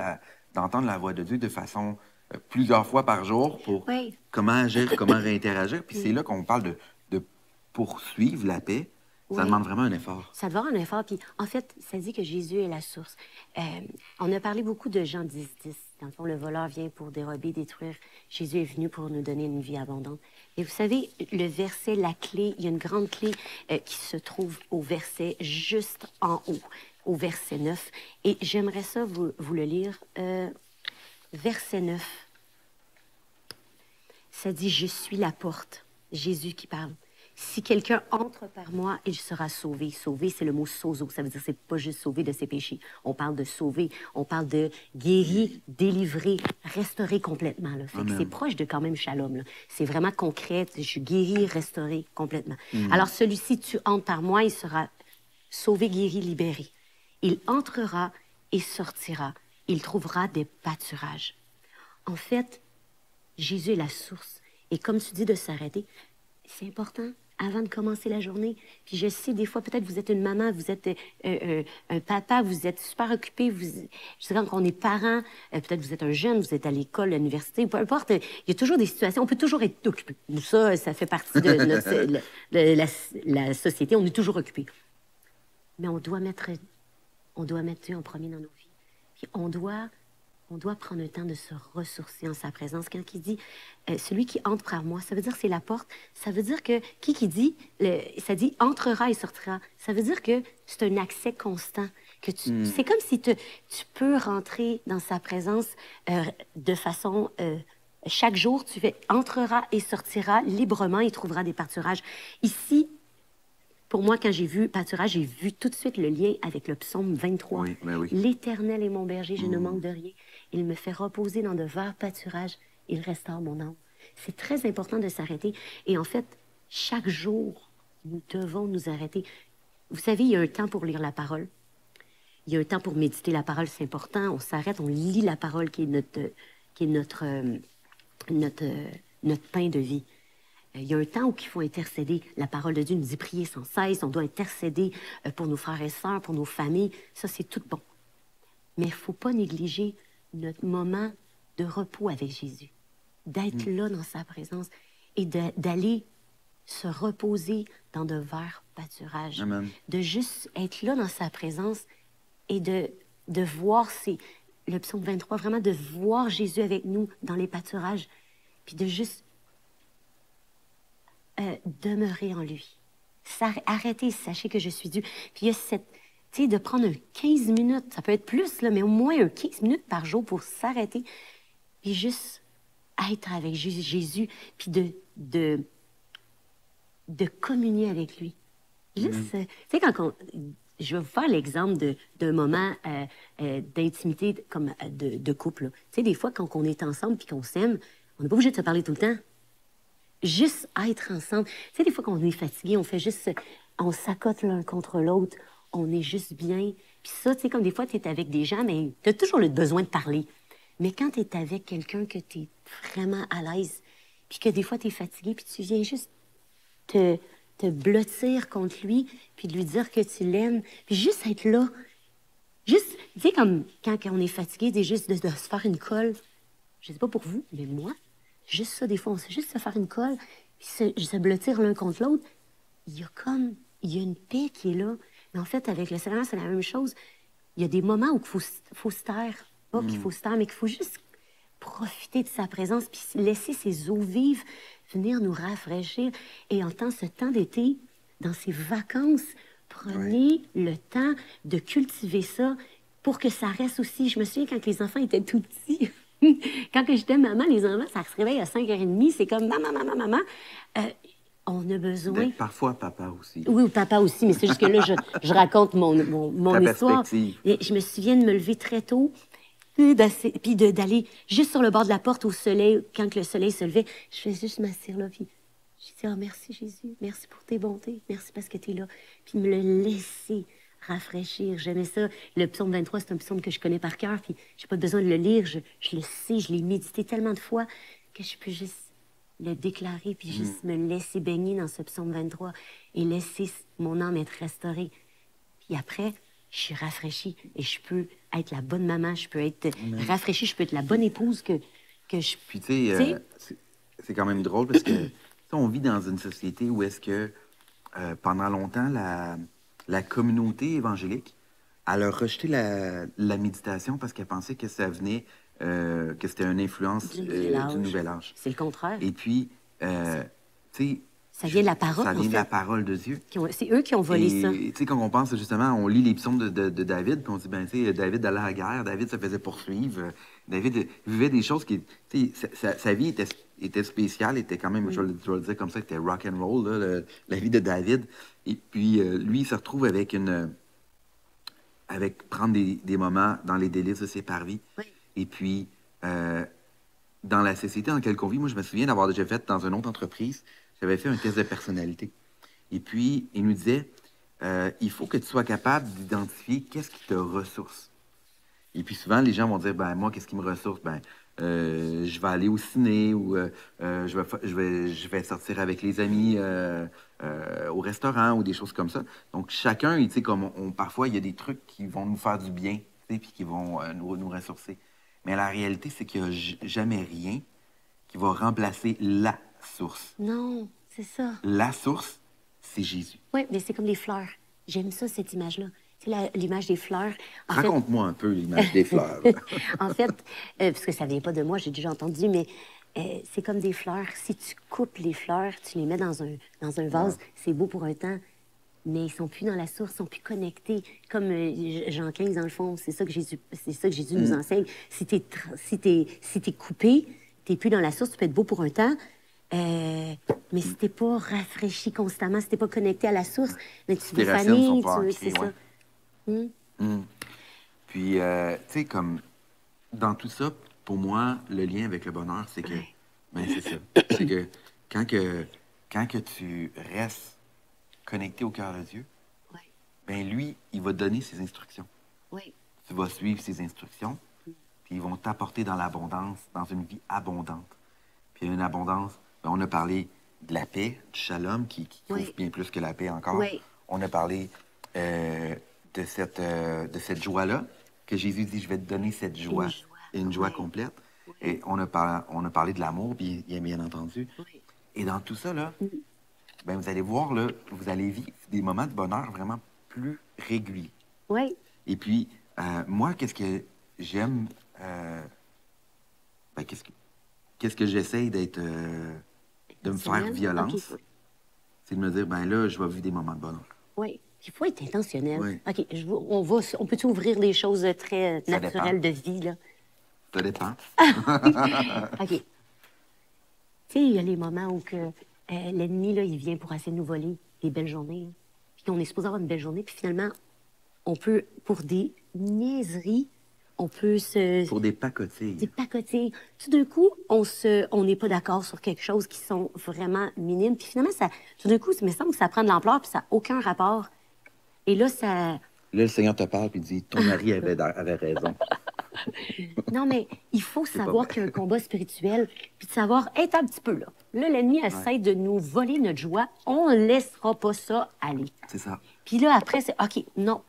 d'entendre la voix de Dieu de façon plusieurs fois par jour pour comment agir, comment réinteragir. Puis c'est là qu'on parle de poursuivre la paix. Ça demande vraiment un effort. Ça demande un effort. Puis, en fait, ça dit que Jésus est la source. On a parlé beaucoup de Jean 10, 10. Dans le fond, le voleur vient pour dérober, détruire. Jésus est venu pour nous donner une vie abondante. Et vous savez, le verset, la clé, il y a une grande clé qui se trouve au verset juste en haut, au verset 9. Et j'aimerais ça vous le lire. Verset 9. Ça dit, je suis la porte. Jésus qui parle. si quelqu'un entre par moi, il sera sauvé. Sauvé, c'est le mot sozo. Ça veut dire que c'est pas juste sauvé de ses péchés. On parle de sauver, on parle de guérir, délivrer, restaurer complètement. Là. Fait que c'est proche de quand même shalom. C'est vraiment concret. Je suis guéri, restauré complètement. Alors celui-ci, tu entres par moi, il sera sauvé, guéri, libéré. Il entrera et sortira. Il trouvera des pâturages. En fait, Jésus est la source. Et comme tu dis de s'arrêter, c'est important avant de commencer la journée. Puis je sais, des fois, peut-être vous êtes une maman, vous êtes un papa, vous êtes super occupé. Je dirais quand on est parent, peut-être vous êtes un jeune, vous êtes à l'école, à l'université, peu importe. Il y a toujours des situations, on peut toujours être occupé. Ça fait partie de, la société, on est toujours occupé. Mais on doit mettre Dieu en premier dans nos vies. Puis on doit prendre le temps de se ressourcer en sa présence. Quand il dit celui qui entre par moi, ça veut dire que c'est la porte. Ça veut dire que qui dit, ça dit entrera et sortira. Ça veut dire que c'est un accès constant. C'est comme si tu peux rentrer dans sa présence de façon chaque jour. Tu entrera et sortira librement et trouvera des pâturages. Ici, pour moi, quand j'ai vu pâturage, j'ai vu tout de suite le lien avec le psaume 23. Oui, ben oui. L'Éternel est mon berger, je ne manque de rien. Il me fait reposer dans de verts pâturages. Il restaure mon âme. C'est très important de s'arrêter. Et en fait, chaque jour, nous devons nous arrêter. Vous savez, il y a un temps pour lire la parole. Il y a un temps pour méditer la parole, c'est important. On s'arrête, on lit la parole qui est notre pain de vie. Il y a un temps où il faut intercéder. La parole de Dieu nous dit prier sans cesse. On doit intercéder pour nos frères et sœurs, pour nos familles. Ça, c'est tout bon. Mais il ne faut pas négliger notre moment de repos avec Jésus. D'être là dans sa présence et d'aller se reposer dans de verts pâturages. Amen. De juste être là dans sa présence et de voir, le psaume 23, vraiment de voir Jésus avec nous dans les pâturages. Puis de juste demeurer en lui. Arrêtez, sachez que je suis Dieu. Puis il y a cette, tu sais, de prendre 15 minutes, ça peut être plus, là, mais au moins 15 minutes par jour pour s'arrêter. Puis juste être avec Jésus, puis de communier avec lui. Juste, tu sais, je vais vous faire l'exemple d'un moment d'intimité comme de couple. Tu sais, des fois, quand on est ensemble puis qu'on s'aime, on n'est pas obligé de se parler tout le temps. Juste être ensemble. Tu sais, des fois, quand on est fatigué, on fait juste... On s'accote l'un contre l'autre. On est juste bien. Puis ça, tu sais, comme des fois, tu es avec des gens, mais tu as toujours le besoin de parler. Mais quand tu es avec quelqu'un que tu es vraiment à l'aise, puis que des fois, tu es fatigué, puis tu viens juste te blottir contre lui, puis de lui dire que tu l'aimes, puis juste être là. Juste, tu sais, comme quand on est fatigué, c'est juste de se faire une colle. Je sais pas pour vous, mais moi, juste ça, des fois, on sait juste se faire une colle, puis se blottir l'un contre l'autre. Il y a une paix qui est là. Mais en fait, avec le Seigneur, c'est la même chose. Il y a des moments où il faut se taire. Pas qu'il faut se taire, mais qu'il faut juste profiter de sa présence, puis laisser ses eaux vives venir nous rafraîchir. Et en ce temps d'été, dans ces vacances, prenez le temps de cultiver ça pour que ça reste aussi. Je me souviens quand les enfants étaient tout petits, quand j'étais maman, les enfants, ça se réveille à 5h30, c'est comme maman. On a besoin... Parfois, papa aussi. Oui, papa aussi, mais c'est juste que là, je raconte mon histoire. Et je me souviens de me lever très tôt, puis d'aller juste sur le bord de la porte au soleil, quand le soleil se levait, je faisais juste m'asseoir là, puis je disais, oh, merci Jésus, merci pour tes bontés, merci parce que tu es là. Puis me le laisser rafraîchir. J'aimais ça. Le psaume 23, c'est un psaume que je connais par cœur, puis j'ai pas besoin de le lire, je le sais, je l'ai médité tellement de fois que je peux juste le déclarer, puis juste me laisser baigner dans ce psaume 23 et laisser mon âme être restaurée. Puis après, je suis rafraîchie et je peux être la bonne maman, je peux être rafraîchie, je peux être la bonne épouse que je... Puis tu sais, c'est quand même drôle parce que on vit dans une société où est-ce que pendant longtemps, la communauté évangélique, elle a rejeté la méditation parce qu'elle pensait que ça venait... que c'était une influence du nouvel âge. C'est le contraire. Et puis, tu sais... Ça vient de la parole, Ça vient de la parole de Dieu. C'est eux qui ont volé ça. Tu sais, quand on pense, justement, on lit les psaumes de David, puis on se dit, ben, tu sais, David allait à la guerre, David se faisait poursuivre, David vivait des choses qui... Tu sais, sa vie était spécial, était quand même, je vais le dire comme ça, était rock and roll, là, la vie de David. Et puis, lui, il se retrouve avec prendre des moments dans les délices de ses parvis. Oui. Et puis, dans la société dans laquelle on vit, moi, je me souviens d'avoir déjà fait dans une autre entreprise, j'avais fait un test de personnalité. Et puis, il nous disait, il faut que tu sois capable d'identifier qu'est-ce qui te ressource. Et puis souvent, les gens vont dire, ben moi, qu'est-ce qui me ressource? Ben, je vais aller au ciné ou je vais sortir avec les amis au restaurant ou des choses comme ça. Donc, chacun, tu sais, comme parfois, il y a des trucs qui vont nous faire du bien, tu sais, puis qui vont nous ressourcer. Mais la réalité, c'est qu'il n'y a jamais rien qui va remplacer la source. Non, c'est ça. La source, c'est Jésus. Oui, mais c'est comme les fleurs. J'aime ça, cette image-là. Tu sais, l'image des fleurs. Raconte-moi un peu l'image des fleurs. En fait, parce que ça ne vient pas de moi, j'ai déjà entendu, mais c'est comme des fleurs. Si tu coupes les fleurs, tu les mets dans un vase, c'est beau pour un temps, mais ils ne sont plus dans la source, ils ne sont plus connectés. Comme Jean 15, dans le fond, c'est ça que Jésus nous enseigne. Si tu es coupé, tu n'es plus dans la source, tu peux être beau pour un temps, mais si tu n'es pas rafraîchi constamment, si tu n'es pas connecté à la source, mais tu tes racines sont défanis, pas ancrées, c'est ça. Puis, tu sais, comme dans tout ça, pour moi, le lien avec le bonheur, c'est que, ben, c'est ça. C'est que quand que tu restes connecté au cœur de Dieu, ben lui, il va te donner ses instructions. Tu vas suivre ses instructions, puis ils vont t'apporter dans l'abondance, dans une vie abondante. Puis une abondance, ben, on a parlé de la paix, du shalom, qui couvre bien plus que la paix encore. On a parlé de cette joie-là, que Jésus dit, je vais te donner cette joie, une joie complète. Et on a parlé de l'amour, bien entendu. Et dans tout ça, là, ben, vous allez voir, là, vous allez vivre des moments de bonheur vraiment plus réguliers. Et puis, moi, qu'est-ce que j'aime, ben, qu'est-ce que j'essaye d'être, de me faire violence, c'est de me dire, ben là, je vais vivre des moments de bonheur. Oui. Il faut être intentionnel. OK, on peut-tu ouvrir des choses très naturelles de vie, là? Ça dépend. OK. Tu sais, il y a les moments où l'ennemi, là, il vient pour essayer de nous voler des belles journées. Puis on est supposé avoir une belle journée, puis finalement, on peut, pour des niaiseries, on peut se... Pour des pacotilles. Des pacotilles. Tout d'un coup, on n'est pas d'accord sur quelque chose qui sont vraiment minimes. Puis finalement, tout d'un coup, il me semble que ça prend de l'ampleur, puis ça n'a aucun rapport. Et là, ça... Là, le Seigneur te parle, puis il dit, ton mari avait raison. Non, mais il faut savoir qu'il y a un combat spirituel, puis de savoir, être un petit peu là. Là, l'ennemi essaie de nous voler notre joie. On ne laissera pas ça aller. C'est ça. Puis là, après, c'est, OK, non.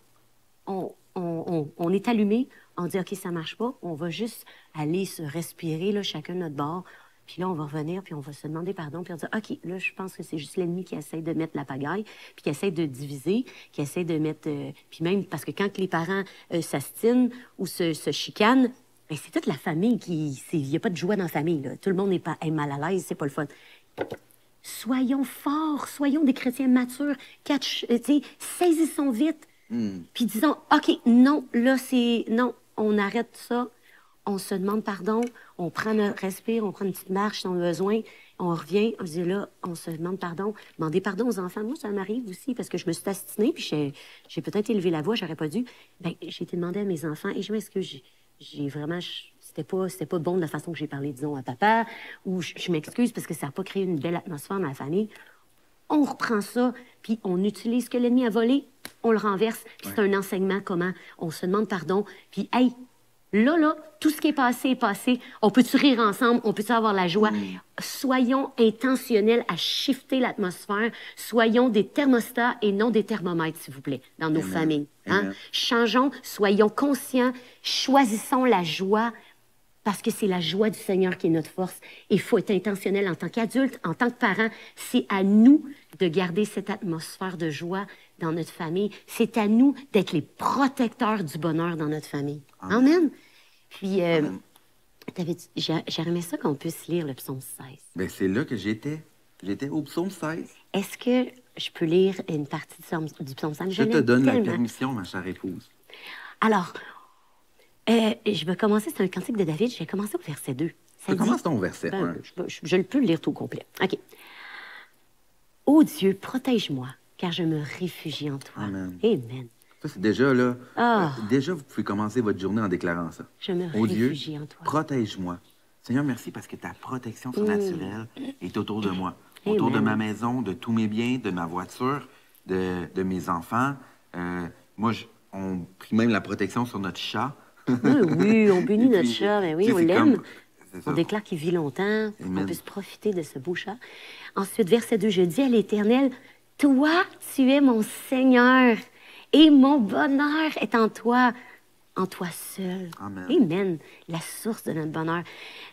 On est allumé. On dit, OK, ça marche pas. On va juste aller se respirer, là, chacun de notre bord. Puis là, on va revenir, puis on va se demander pardon, puis on va dire, OK, là, je pense que c'est juste l'ennemi qui essaie de mettre la pagaille, puis qui essaie de diviser, qui essaie de mettre... puis même, parce que quand les parents s'astinent ou se chicanent, ben, c'est toute la famille qui... Il n'y a pas de joie dans la famille, là. Tout le monde est mal à l'aise, c'est pas le fun. Soyons forts, soyons des chrétiens matures, saisissons vite, puis disons, OK, non, là, c'est... Non, on arrête ça. On se demande pardon, on prend notre respire, on prend une petite marche si on a besoin, on revient, on se dit là, on se demande pardon. Demander pardon aux enfants. Moi, ça m'arrive aussi parce que je me suis astinée, puis j'ai peut-être élevé la voix, j'aurais pas dû. Bien, j'ai été demandé à mes enfants, et je m'excuse, j'ai vraiment... C'était pas bon de la façon que j'ai parlé, disons, à papa, ou je m'excuse parce que ça n'a pas créé une belle atmosphère dans la famille. On reprend ça, puis on utilise ce que l'ennemi a volé, on le renverse, puis c'est un enseignement comment on se demande pardon, puis hey, là, tout ce qui est passé. On peut-tu rire ensemble? On peut-tu avoir la joie? Soyons intentionnels à shifter l'atmosphère. Soyons des thermostats et non des thermomètres, s'il vous plaît, dans nos familles. Hein? Changeons, soyons conscients, choisissons la joie, parce que c'est la joie du Seigneur qui est notre force. Il faut être intentionnel en tant qu'adulte, en tant que parent. C'est à nous de garder cette atmosphère de joie dans notre famille. C'est à nous d'être les protecteurs du bonheur dans notre famille. Amen. Puis, j'aimerais ça qu'on puisse lire le psaume 16. Bien, c'est là que j'étais. J'étais au psaume 16. Est-ce que je peux lire une partie du psaume 16? Je te donne la permission, ma chère épouse. Alors, je vais commencer, c'est un cantique de David, je vais commencer au verset 2. Ça dit- Commence ton verset. Ben, je peux le lire tout au complet. OK. Ô Dieu, protège-moi, car je me réfugie en toi. Amen. Amen. Ça, c'est déjà, là, Ah. déjà, vous pouvez commencer votre journée en déclarant ça. Je me Ô Dieu, réfugie en toi. protège-moi. Seigneur, merci parce que ta protection surnaturelle est autour de moi. Autour de Amen. ma maison, de tous mes biens, de ma voiture, de mes enfants. On prie même la protection sur notre chat. Oui, on bénit Et notre puis, chat, ben oui, tu sais, on c'est l'aime. comme- c'est ça. On déclare qu'il vit longtemps, Amen. on puisse profiter de ce beau chat. Ensuite, verset 2, je dis à l'Éternel, toi, tu es mon Seigneur, et mon bonheur est en toi seul. Amen. Amen. La source de notre bonheur.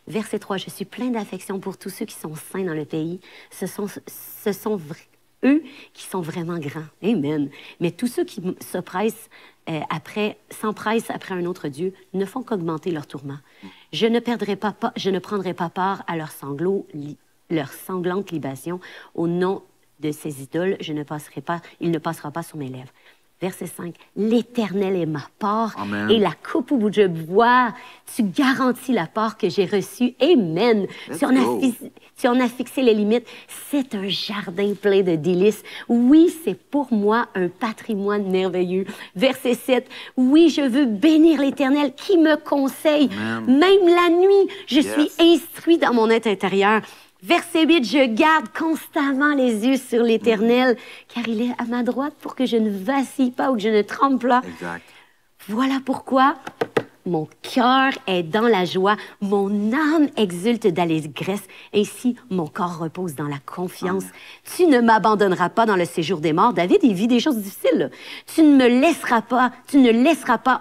Verset 3, je suis plein d'affection pour tous ceux qui sont saints dans le pays. Ce sont eux qui sont vraiment grands. Amen. Mais tous ceux qui s'empressent après un autre Dieu ne font qu'augmenter leur tourment. Je ne prendrai pas part à leurs sanglantes libations. Au nom de ces idoles, il ne passera pas sur mes lèvres. Verset 5, l'Éternel est ma part Amen. et la coupe où je bois. Tu garantis la part que j'ai reçue. Amen. Tu en as fixé les limites. C'est un jardin plein de délices. Oui, c'est pour moi un patrimoine merveilleux. Verset 7, oui, je veux bénir l'Éternel qui me conseille. Amen. Même la nuit, je Yes. suis instruit dans mon être intérieur. Verset 8, je garde constamment les yeux sur l'Éternel, car il est à ma droite pour que je ne vacille pas ou que je ne tremble pas. Exact. Voilà pourquoi mon cœur est dans la joie, mon âme exulte d'allégresse, ainsi mon corps repose dans la confiance. Tu ne m'abandonneras pas dans le séjour des morts. David, il vit des choses difficiles. Là. Tu ne laisseras pas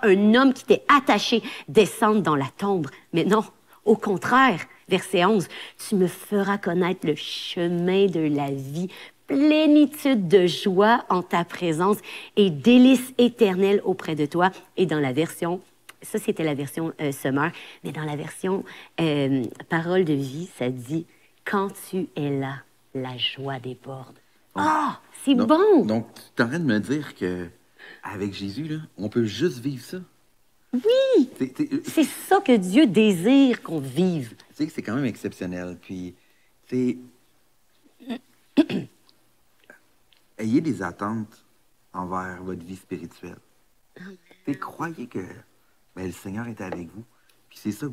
un homme qui t'est attaché descendre dans la tombe. Mais non, au contraire, verset 11, tu me feras connaître le chemin de la vie, plénitude de joie en ta présence et délices éternelles auprès de toi. Et dans la version, ça c'était la version Summer, mais dans la version Parole de vie, ça dit, quand tu es là, la joie déborde. Ah, c'est bon! Donc, tu es en train de me dire que avec Jésus, là, on peut juste vivre ça? Oui! C'est ça que Dieu désire qu'on vive. Tu sais que c'est quand même exceptionnel. Puis, tu sais, ayez des attentes envers votre vie spirituelle. Tu sais, croyez que ben, le Seigneur est avec vous. Puis c'est ça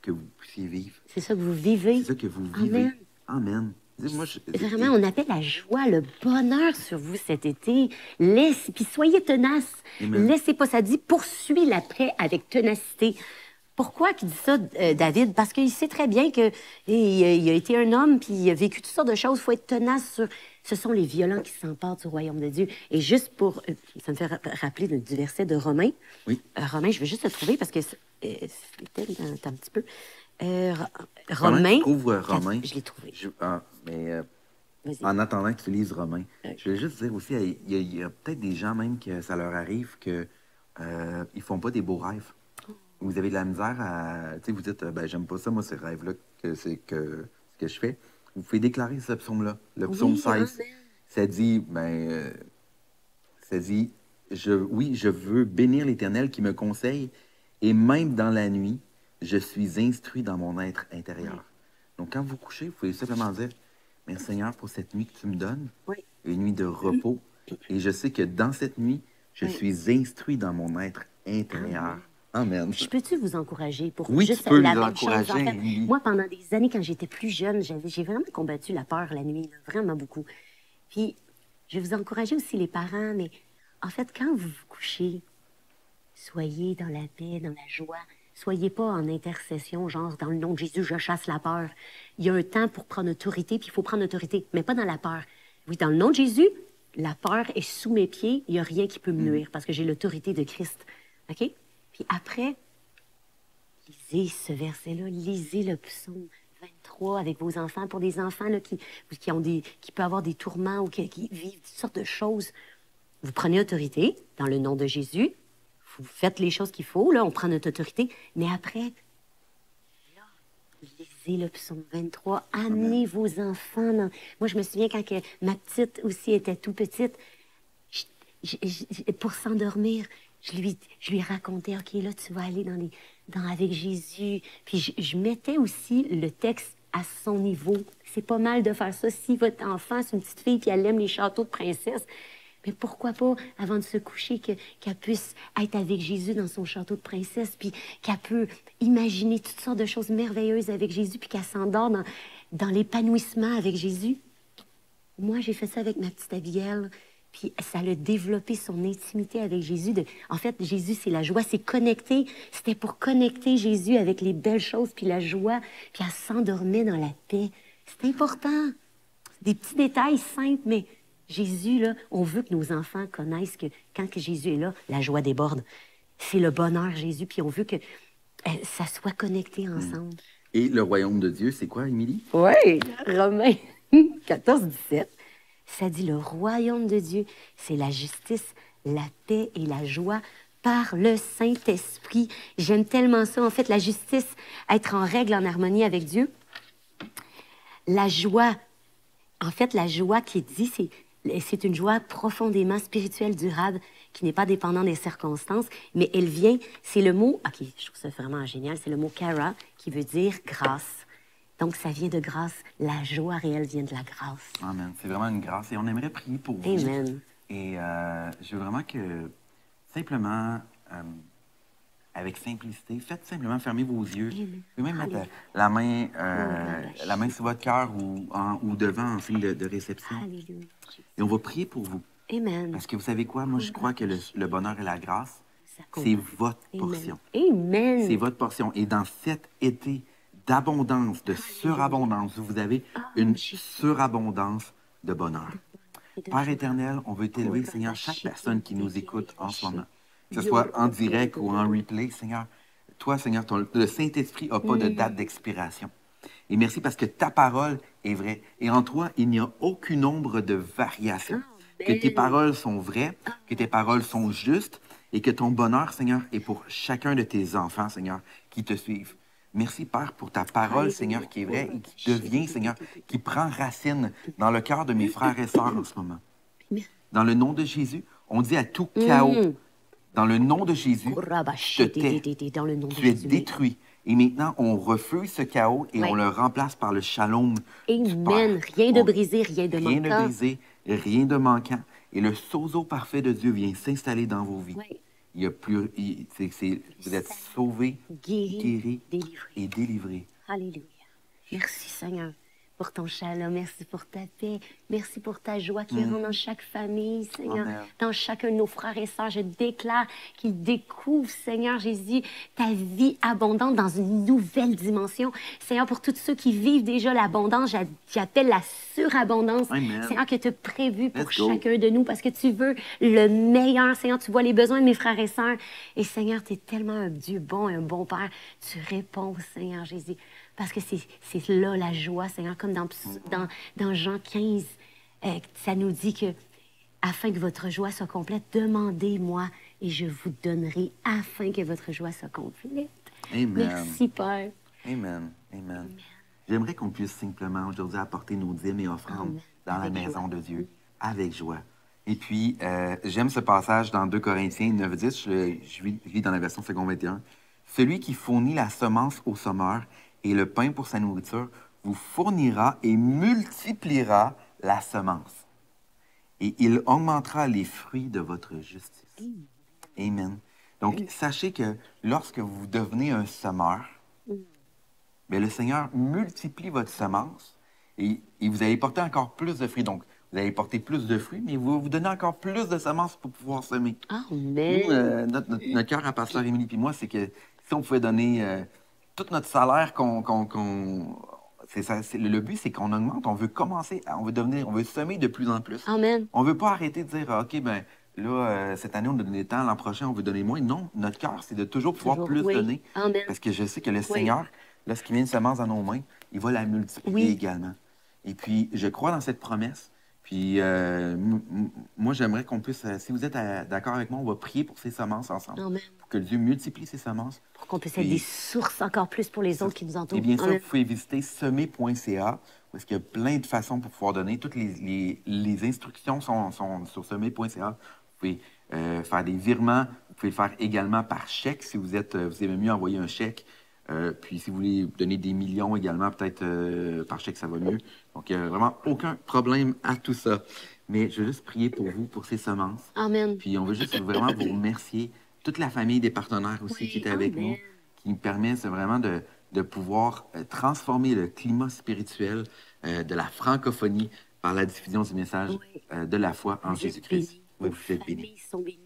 que vous puissiez vivre. C'est ça que vous vivez. C'est ça que vous vivez. Amen. Amen. Moi, Vraiment, on appelle la joie, le bonheur sur vous cet été. Puis soyez tenaces. Amen. Laissez pas, ça dit, poursuis la paix avec ténacité. Pourquoi qu'il dit ça, David? Parce qu'il sait très bien qu'il a été un homme, puis il a vécu toutes sortes de choses. Il faut être tenace sur... Ce sont les violents qui s'emparent du royaume de Dieu. Et juste pour... ça me fait rappeler du verset de Romains. Oui. Romains, je vais juste le trouver parce que c'était un petit peu... Romain. Romains... Tu trouves Romain. Je l'ai trouvé. Mais en attendant que tu lises Romain, je vais juste dire aussi, il y a peut-être des gens même que ça leur arrive que ils font pas des beaux rêves. Vous avez de la misère à... Tu sais, vous dites, ben j'aime pas ça, moi, ces rêves-là, que c'est ce que je fais. Vous pouvez déclarer ce psaume-là, le psaume 16. Ça dit, je veux bénir l'Éternel qui me conseille, et même dans la nuit, je suis instruit dans mon être intérieur. Donc, quand vous couchez, vous pouvez simplement dire, merci Seigneur pour cette nuit que tu me donnes, une nuit de repos, et je sais que dans cette nuit, je suis instruit dans mon être intérieur. Amen. Je peux-tu vous encourager pour Oui, juste tu peux la les même chose? En encourager, fait, oui. moi, pendant des années, quand j'étais plus jeune, j'ai vraiment combattu la peur la nuit, là, vraiment beaucoup. Puis, je vais vous encourager aussi les parents, mais en fait, quand vous vous couchez, soyez dans la paix, dans la joie. Soyez pas en intercession, genre, dans le nom de Jésus, je chasse la peur. Il y a un temps pour prendre autorité, puis il faut prendre autorité, mais pas dans la peur. Oui, dans le nom de Jésus, la peur est sous mes pieds, il n'y a rien qui peut me nuire, parce que j'ai l'autorité de Christ. OK? Puis après, lisez ce verset-là, lisez le psaume 23 avec vos enfants. Pour des enfants là, qui peuvent avoir des tourments ou qui vivent toutes sortes de choses, vous prenez autorité dans le nom de Jésus. Vous faites les choses qu'il faut, là, on prend notre autorité. Mais après, là, lisez le psaume 23. Amenez vos enfants. Moi, je me souviens quand ma petite aussi était tout petite, pour s'endormir, je lui racontais, OK, là, tu vas aller avec Jésus. Puis je mettais aussi le texte à son niveau. C'est pas mal de faire ça. Si votre enfant, c'est une petite fille, puis elle aime les châteaux de princesse, mais pourquoi pas, avant de se coucher, qu'elle puisse être avec Jésus dans son château de princesse, puis qu'elle peut imaginer toutes sortes de choses merveilleuses avec Jésus, puis qu'elle s'endort dans l'épanouissement avec Jésus. Moi, j'ai fait ça avec ma petite Abigail, puis ça a développé son intimité avec Jésus. En fait, Jésus, c'est la joie, c'est connecter. C'était pour connecter Jésus avec les belles choses, puis la joie, puis elle s'endormait dans la paix. C'est important. Des petits détails simples, mais Jésus, là, on veut que nos enfants connaissent que quand que Jésus est là, la joie déborde. C'est le bonheur, Jésus, puis on veut que ça soit connecté ensemble. Et le royaume de Dieu, c'est quoi, Émilie? Oui, Romains 14, 17. Ça dit, le royaume de Dieu, c'est la justice, la paix et la joie par le Saint-Esprit. J'aime tellement ça. En fait, la justice, être en règle, en harmonie avec Dieu. La joie, en fait, la joie qui est dit, c'est une joie profondément spirituelle, durable, qui n'est pas dépendante des circonstances, mais elle vient, c'est le mot, OK, je trouve ça vraiment génial, c'est le mot kara, qui veut dire grâce. Donc, ça vient de grâce. La joie réelle vient de la grâce. Amen. C'est vraiment une grâce. Et on aimerait prier pour vous. Amen. Et je veux vraiment que, simplement, avec simplicité, faites simplement fermer vos yeux. Amen. Vous pouvez même mettre la main sur votre cœur ou devant en signe de réception. Alléluia. Et on va prier pour vous. Amen. Parce que vous savez quoi? Moi, je crois que le bonheur et la grâce, c'est votre portion. Amen. C'est votre portion. Et dans cet été d'abondance, de surabondance, vous avez une surabondance de bonheur. Père éternel, on veut t'élever, Seigneur, chaque personne qui nous écoute en ce moment, que ce soit en direct ou en replay, Seigneur. Toi, Seigneur, le Saint-Esprit n'a pas de date d'expiration. Et merci parce que ta parole est vraie. Et en toi, il n'y a aucune ombre de variation. Que tes paroles sont vraies, que tes paroles sont justes et que ton bonheur, Seigneur, est pour chacun de tes enfants, Seigneur, qui te suivent. Merci, Père, pour ta parole, Seigneur, qui est vraie et qui devient, Seigneur, qui prend racine dans le cœur de mes frères et sœurs en ce moment. Dans le nom de Jésus, on dit à tout chaos, dans le nom de Jésus, je te tais, tu es détruit. Et maintenant, on refuse ce chaos et on le remplace par le shalom. Amen. Rien de brisé, rien de manquant. Rien de brisé, rien de manquant. Et le sozo parfait de Dieu vient s'installer dans vos vies. Oui. Il y a plus, vous êtes sauvés, guéris et délivrés. Alléluia. Merci, Seigneur, pour ton shalom. Merci pour ta paix. Merci pour ta joie qui rentre dans chaque famille, Seigneur. Amen. Dans chacun de nos frères et sœurs, je déclare qu'ils découvrent, Seigneur Jésus, ta vie abondante dans une nouvelle dimension. Seigneur, pour tous ceux qui vivent déjà l'abondance, j'appelle la surabondance. Amen. Seigneur, que tu as prévu pour Let's go. chacun de nous parce que tu veux le meilleur. Seigneur, tu vois les besoins de mes frères et sœurs. Et Seigneur, tu es tellement un Dieu bon et un bon Père. Tu réponds, Seigneur Jésus. Parce que c'est là la joie, Seigneur, comme dans Jean 15, ça nous dit que afin que votre joie soit complète, demandez-moi et je vous donnerai afin que votre joie soit complète. Amen. Merci, Père. Amen. Amen. J'aimerais qu'on puisse simplement aujourd'hui apporter nos dîmes et offrandes dans la maison de Dieu avec joie. Et puis, j'aime ce passage dans 2 Corinthiens 9-10, je lis dans la version seconde 21. Celui qui fournit la semence au sommeur et le pain pour sa nourriture vous fournira et multipliera la semence. Et il augmentera les fruits de votre justice. Amen. Donc, sachez que lorsque vous devenez un semeur, bien, le Seigneur multiplie votre semence et vous allez porter encore plus de fruits. Donc, vous allez porter plus de fruits, mais vous donnez encore plus de semences pour pouvoir semer. Amen. Nous, notre cœur à Pasteur Émilie et moi, c'est que si on pouvait donner tout notre salaire le but, c'est qu'on augmente, on veut commencer, on veut semer de plus en plus. Amen. On ne veut pas arrêter de dire, OK, ben là, cette année, on a donné tant, l'an prochain, on veut donner moins. Non, notre cœur, c'est de toujours pouvoir plus donner. Amen. Parce que je sais que le Seigneur, lorsqu'il met une semence dans nos mains, il va la multiplier également. Et puis, je crois dans cette promesse. Puis, moi, j'aimerais qu'on puisse, si vous êtes d'accord avec moi, on va prier pour ces semences ensemble. Amen. Pour que Dieu multiplie ces semences. Pour qu'on puisse être des sources encore plus pour les autres qui nous entourent. Et bien sûr, Amen. vous pouvez visiter semer.ca, parce qu'il y a plein de façons pour pouvoir donner. Toutes les instructions sont sur semer.ca. Vous pouvez faire des virements. Vous pouvez le faire également par chèque si vous aimez mieux envoyer un chèque. Puis si vous voulez donner des millions également, peut-être par chèque, ça va mieux. Donc, il n'y a vraiment aucun problème à tout ça. Mais je veux juste prier pour vous, pour ces semences. Amen. Puis on veut juste vraiment vous remercier. Toute la famille des partenaires aussi qui est avec nous, qui nous permet vraiment de pouvoir transformer le climat spirituel de la francophonie par la diffusion du message de la foi en Jésus-Christ. Oui, vous êtes bénis. Sont bénis.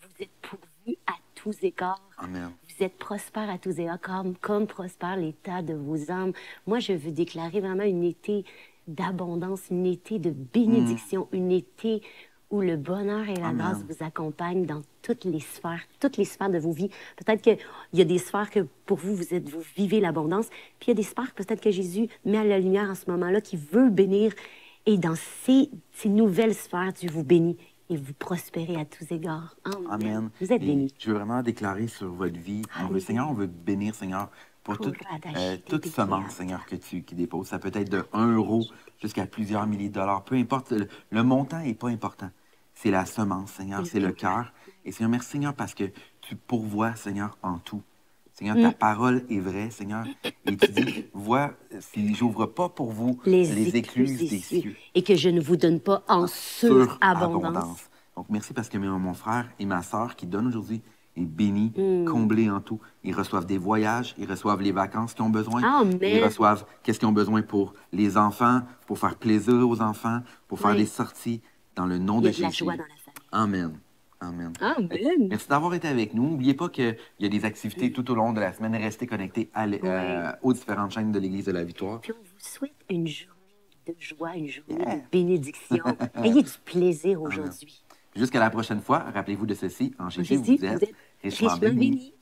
Vous êtes pourvus à tous égards. Amen. Vous êtes prospères à tous égards, comme prospère l'état de vos âmes. Moi, je veux déclarer vraiment une été d'abondance, une été de bénédiction, une été où le bonheur et la grâce vous accompagnent dans toutes les sphères de vos vies. Peut-être qu'il y a des sphères que pour vous, vous vivez l'abondance, puis il y a des sphères peut-être que Jésus met à la lumière en ce moment-là, qui veut bénir. Et dans ces nouvelles sphères, Dieu vous bénit et vous prospérez à tous égards. Amen. Vous êtes bénis. Je veux vraiment déclarer sur votre vie, Seigneur, on veut bénir, Seigneur, pour toute semence, Seigneur, qui dépose. Ça peut être de 1 euro jusqu'à plusieurs milliers de dollars. Peu importe, le montant n'est pas important. C'est la semence, Seigneur, c'est le cœur. Et Seigneur, merci, Seigneur, parce que tu pourvois, Seigneur, en tout. Seigneur, ta parole est vraie, Seigneur. Et tu dis, vois, si j'ouvre pas pour vous les écluses des cieux. Et que je ne vous donne pas en surabondance. Donc, merci parce que mon frère et ma sœur qui donnent aujourd'hui est béni, comblé en tout. Ils reçoivent des voyages, ils reçoivent les vacances qu'ils ont besoin. Amen. Ils reçoivent qu'est-ce qu'ils ont besoin pour les enfants, pour faire plaisir aux enfants, pour faire des sorties dans le nom de Jésus. Il y a de la joie dans la famille. Amen. Amen. Amen. Merci d'avoir été avec nous. N'oubliez pas qu'il y a des activités tout au long de la semaine. Restez connectés aux différentes chaînes de l'Église de la Victoire. Puis on vous souhaite une journée de joie, une journée de bénédiction. Ayez du plaisir aujourd'hui. Jusqu'à la prochaine fois, rappelez-vous de ceci. En Jésus, vous êtes richement bénis.